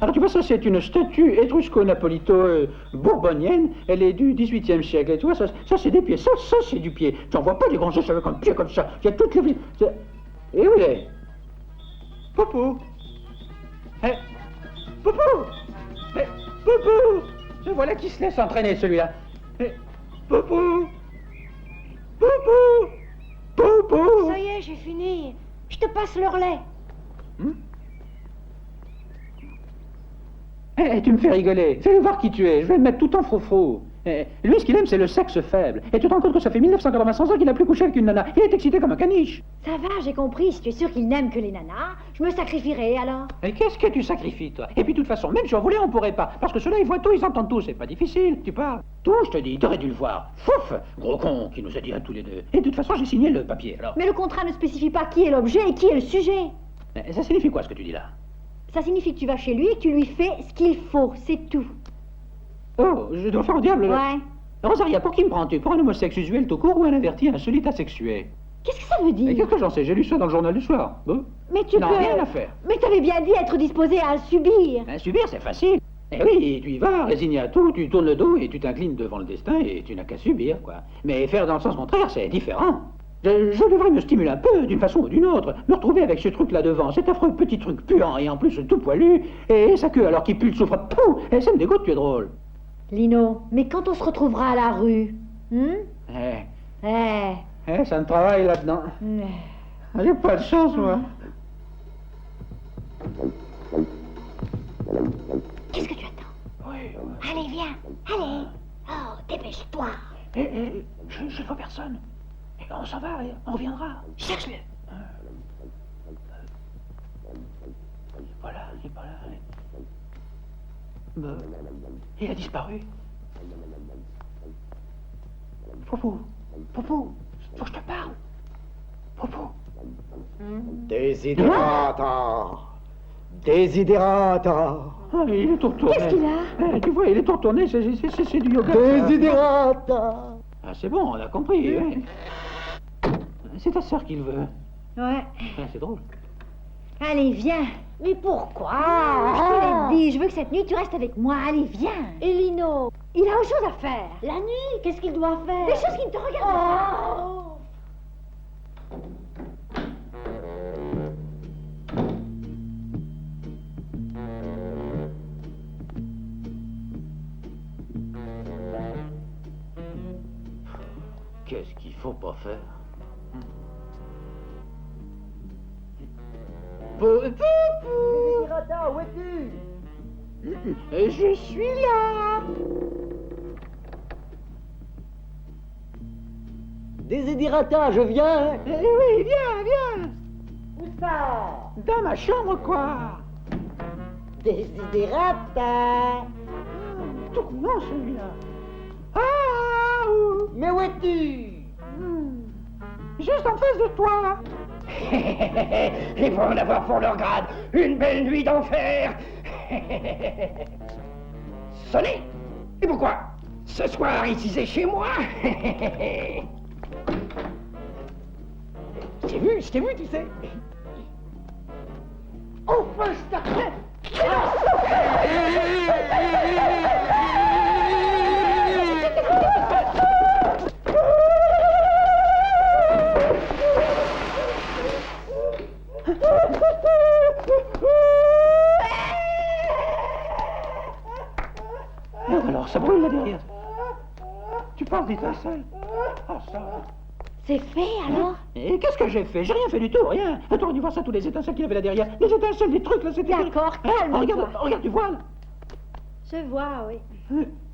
Alors, tu vois, ça, c'est une statue étrusco-napolito-bourbonienne. Elle est du XVIIIe siècle. Et tu vois, ça c'est des pieds. Ça, c'est du pied. Tu n'en vois pas des grands os avec un pied comme ça. Il y a toutes les... Et où il est? Popo. Eh, Popo. Eh, Popo. Et voilà qui se laisse entraîner, celui-là. Eh, Popo. Popo. Popo. Ça y est, j'ai fini. Je te passe le relais. Eh, tu me fais rigoler. Fais-le voir qui tu es. Je vais me mettre tout en frou-frou. Lui, ce qu'il aime, c'est le sexe faible. Et tu te rends compte que ça fait 1985 ans qu'il n'a plus couché avec une nana. Il est excité comme un caniche. Ça va, j'ai compris. Si tu es sûr qu'il n'aime que les nanas, je me sacrifierai alors. Et qu'est-ce que tu sacrifies, toi? Et puis, de toute façon, même si on voulait, on pourrait pas. Parce que ceux-là, ils voient tout, ils entendent tout. C'est pas difficile. Tu parles. Tout, je te dis. T'aurais dû le voir. Fouf! Gros con qui nous a dit à tous les deux. Et de toute façon, j'ai signé le papier, alors. Mais le contrat ne spécifie pas qui est l'objet et qui est le sujet. Ça signifie quoi, ce que tu dis là? Ça signifie que tu vas chez lui et que tu lui fais ce qu'il faut. C'est tout. Oh, je dois faire au diable, là. Ouais. Rosaria, pour qui me prends-tu? Pour un homosexuel tout court ou un averti, un solide asexué? Qu'est-ce que ça veut dire? Et qu'est-ce que j'en sais? J'ai lu ça dans le journal du soir. Bon. Mais tu non, peux... rien à faire. Mais t'avais bien dit être disposé à subir. Subir, c'est facile. Eh oui, tu y vas, résigné à tout, tu tournes le dos et tu t'inclines devant le destin et tu n'as qu'à subir, quoi. Mais faire dans le sens contraire, c'est différent. Je devrais me stimuler un peu, d'une façon ou d'une autre. Me retrouver avec ce truc-là devant, cet affreux petit truc puant et en plus tout poilu, et sa queue alors qu'il pue le soufre, pouh, et ça me dégoûte, tu es drôle. Lino, mais quand on se retrouvera à la rue, ça me travaille là-dedans. J'ai pas de chance, moi. Qu'est-ce que tu attends? Oui. Allez, viens, allez. Oh, dépêche-toi. Je vois personne. Et on s'en va, on reviendra. Cherche-le. Voilà, il est pas là. Il a disparu. Popo, Popo, faut que je te parle. Popo. Desiderata. Desiderata. Ah, il est tout retourné. Qu'est-ce qu'il a? Tu vois, il est tout retourné, c'est du yoga. Desiderata. Ah, c'est bon, on a compris. Oui. C'est ta sœur qui le veut. Ouais. C'est drôle. Allez, viens. Mais pourquoi? Je te l'ai dit, je veux que cette nuit tu restes avec moi. Allez, viens. Et Lino? Il a autre chose à faire. La nuit, qu'est-ce qu'il doit faire? Des choses qui ne te regardent pas. Qu'est-ce qu'il faut pas faire? Desiderata, où es-tu? Je suis là. Desiderata, je viens. Oui, viens. Où ça? Dans ma chambre, quoi. Desiderata. Tout comment, celui-là? Mais où es-tu? Juste en face de toi. Ils vont en avoir pour leur grade une belle nuit d'enfer. Sonner? Et pourquoi? Ce soir, ici, c'est chez moi. Je t'ai vu, tu sais. Enfin, je t'arrête. Alors, ça brûle là derrière. Tu parles d'étincelles. Oh, ça. C'est fait alors? Et qu'est-ce que j'ai fait? J'ai rien fait du tout, rien. T'aurais dû voir ça, tous les étincelles qu'il y avait là derrière. Les étincelles, des trucs là, c'était... D'accord, calme-toi. Regarde, tu vois là. Je vois, oui.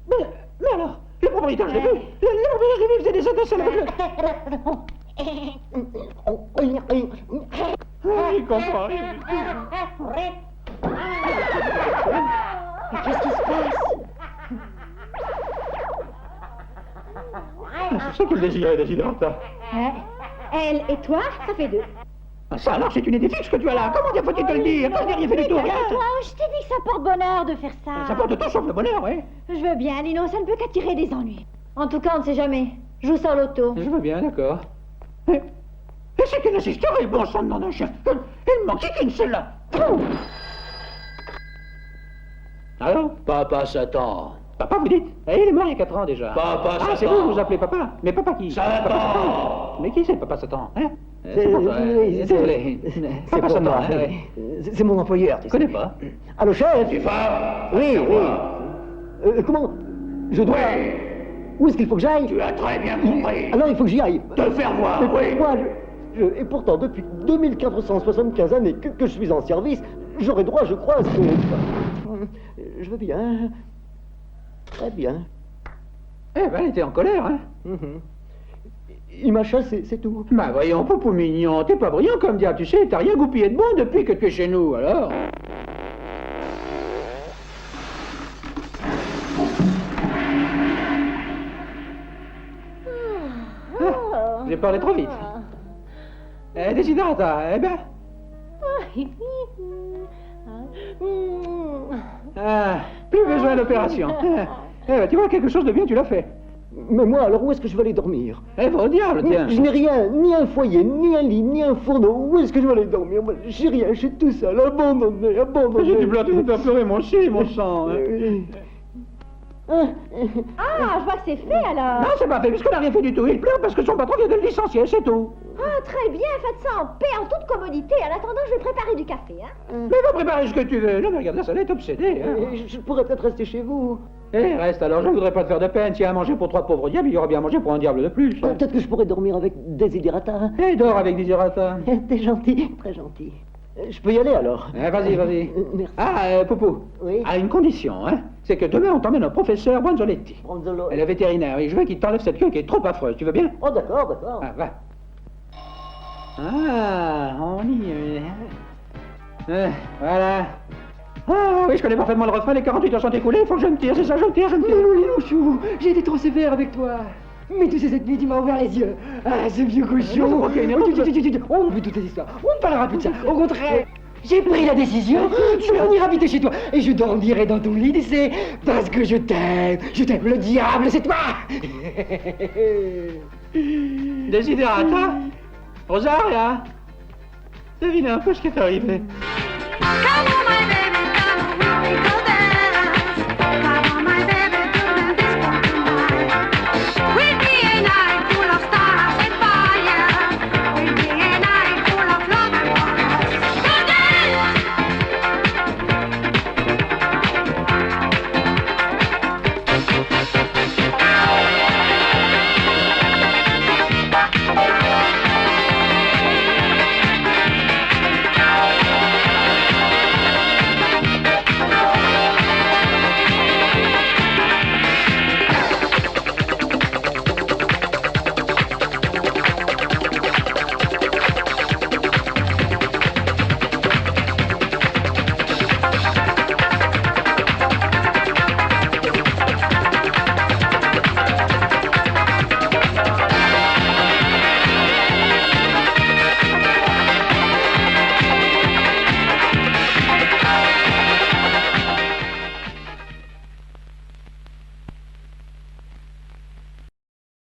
Mais alors, le propriétaire, je l'ai vu. Le propriétaire, je l'ai vu, il faisait des étincelles avec le... Il comprend rien du tout. Mais qu'est-ce qui se passe? C'est ça qu'il désirait, Desiderata. Elle et toi, ça fait 2. Ça alors, c'est une idée fixe que tu as là. Comment dire, faut-il te le dire? Toi, je n'ai rien fait du tout, rien. Toi, je t'ai dit que ça porte bonheur de faire ça. Ça porte tout sauf le bonheur, oui. Je veux bien, Lino, ça ne peut qu'attirer des ennuis. En tout cas, on ne sait jamais. Joue ça au loto. Je veux bien, d'accord. Et c'est qu'elle assisterait, bon sang de nom d'un chien. Il manquait qu'une celle-là. Allô? Papa Satan. Papa, vous dites? Eh, il est mort il y a 4 ans déjà. Papa Satan. Ah, c'est vous appelez papa. Mais papa qui? Satan. Mais qui c'est Papa Satan, hein? C'est Désolé. C'est Papa pour Satan, moi. oui. C'est mon employeur, tu Je sais. connais pas. Allô, chef? Tu vas? Oui. Comment? Je dois... Où est-ce qu'il faut que j'aille? Tu as très bien compris. Alors, il faut que j'y aille. Te faire voir, Mais oui. moi, et pourtant, depuis 2475 années que je suis en service, j'aurais droit, je crois, à ce que... Je veux bien. Très bien. Eh ben, elle était en colère, hein? Il m'a chassé, c'est tout. Bah voyons, Poupou mignon, t'es pas brillant comme diable, tu sais, t'as rien goupillé de bon depuis que tu es chez nous, alors? J'ai parlé trop vite. Desiderata, eh ben... plus besoin d'opération. Tu vois, quelque chose de bien, tu l'as fait. Mais moi, alors où est-ce que je vais aller dormir? Eh, va au diable, tiens. Je n'ai rien, ni un foyer, ni un lit, ni un fourneau. Où est-ce que je vais aller dormir? Moi, j'ai rien, je suis tout seul, abandonné. J'ai du blanc, tu vas pleurer mon chien, mon sang. Ah, je vois que c'est fait alors. Non, c'est pas fait, puisqu'on n'a rien fait du tout. Il pleure parce que son patron vient de le licencier, c'est tout. Ah, très bien, faites ça en paix, en toute commodité. En attendant, je vais préparer du café, hein. Mais va préparer ce que tu veux. Non, mais regarde là, ça va être obsédé. Hein. Je pourrais peut-être rester chez vous. Reste alors, je voudrais pas te faire de peine. S'il y a à manger pour 3 pauvres diables, il y aura bien à manger pour un diable de plus. Peut-être que je pourrais dormir avec Desiderata. Dors avec Desiderata. T'es gentil, très gentil. Je peux y aller alors? Vas-y. Merci. Poupou. Oui? À une condition, hein. C'est que demain, on t'emmène au professeur Branzoletti. Branzoletti. Le vétérinaire, oui. Je veux qu'il t'enlève cette queue qui est trop affreuse. Tu veux bien? Oh, d'accord. Ah, va. Ah, on y est. Voilà. Ah, oui, je connais parfaitement le refrain. Les 48 heures sont écoulées. Il faut que je me tire, c'est ça, je me tire. Linouchou, j'ai été trop sévère avec toi. Mais tu sais, cette nuit, tu m'as ouvert les yeux. Ah, ce vieux cochon. On ne veut toutes les histoires. On ne parlera plus de ça. Au contraire, j'ai pris la décision de venir habiter chez toi. Et je dormirai dans ton lit, tu sais, parce que je t'aime. Je t'aime. Le diable, c'est toi. Desiderata, Rosaria, devine un peu ce qui est arrivé. Come on, my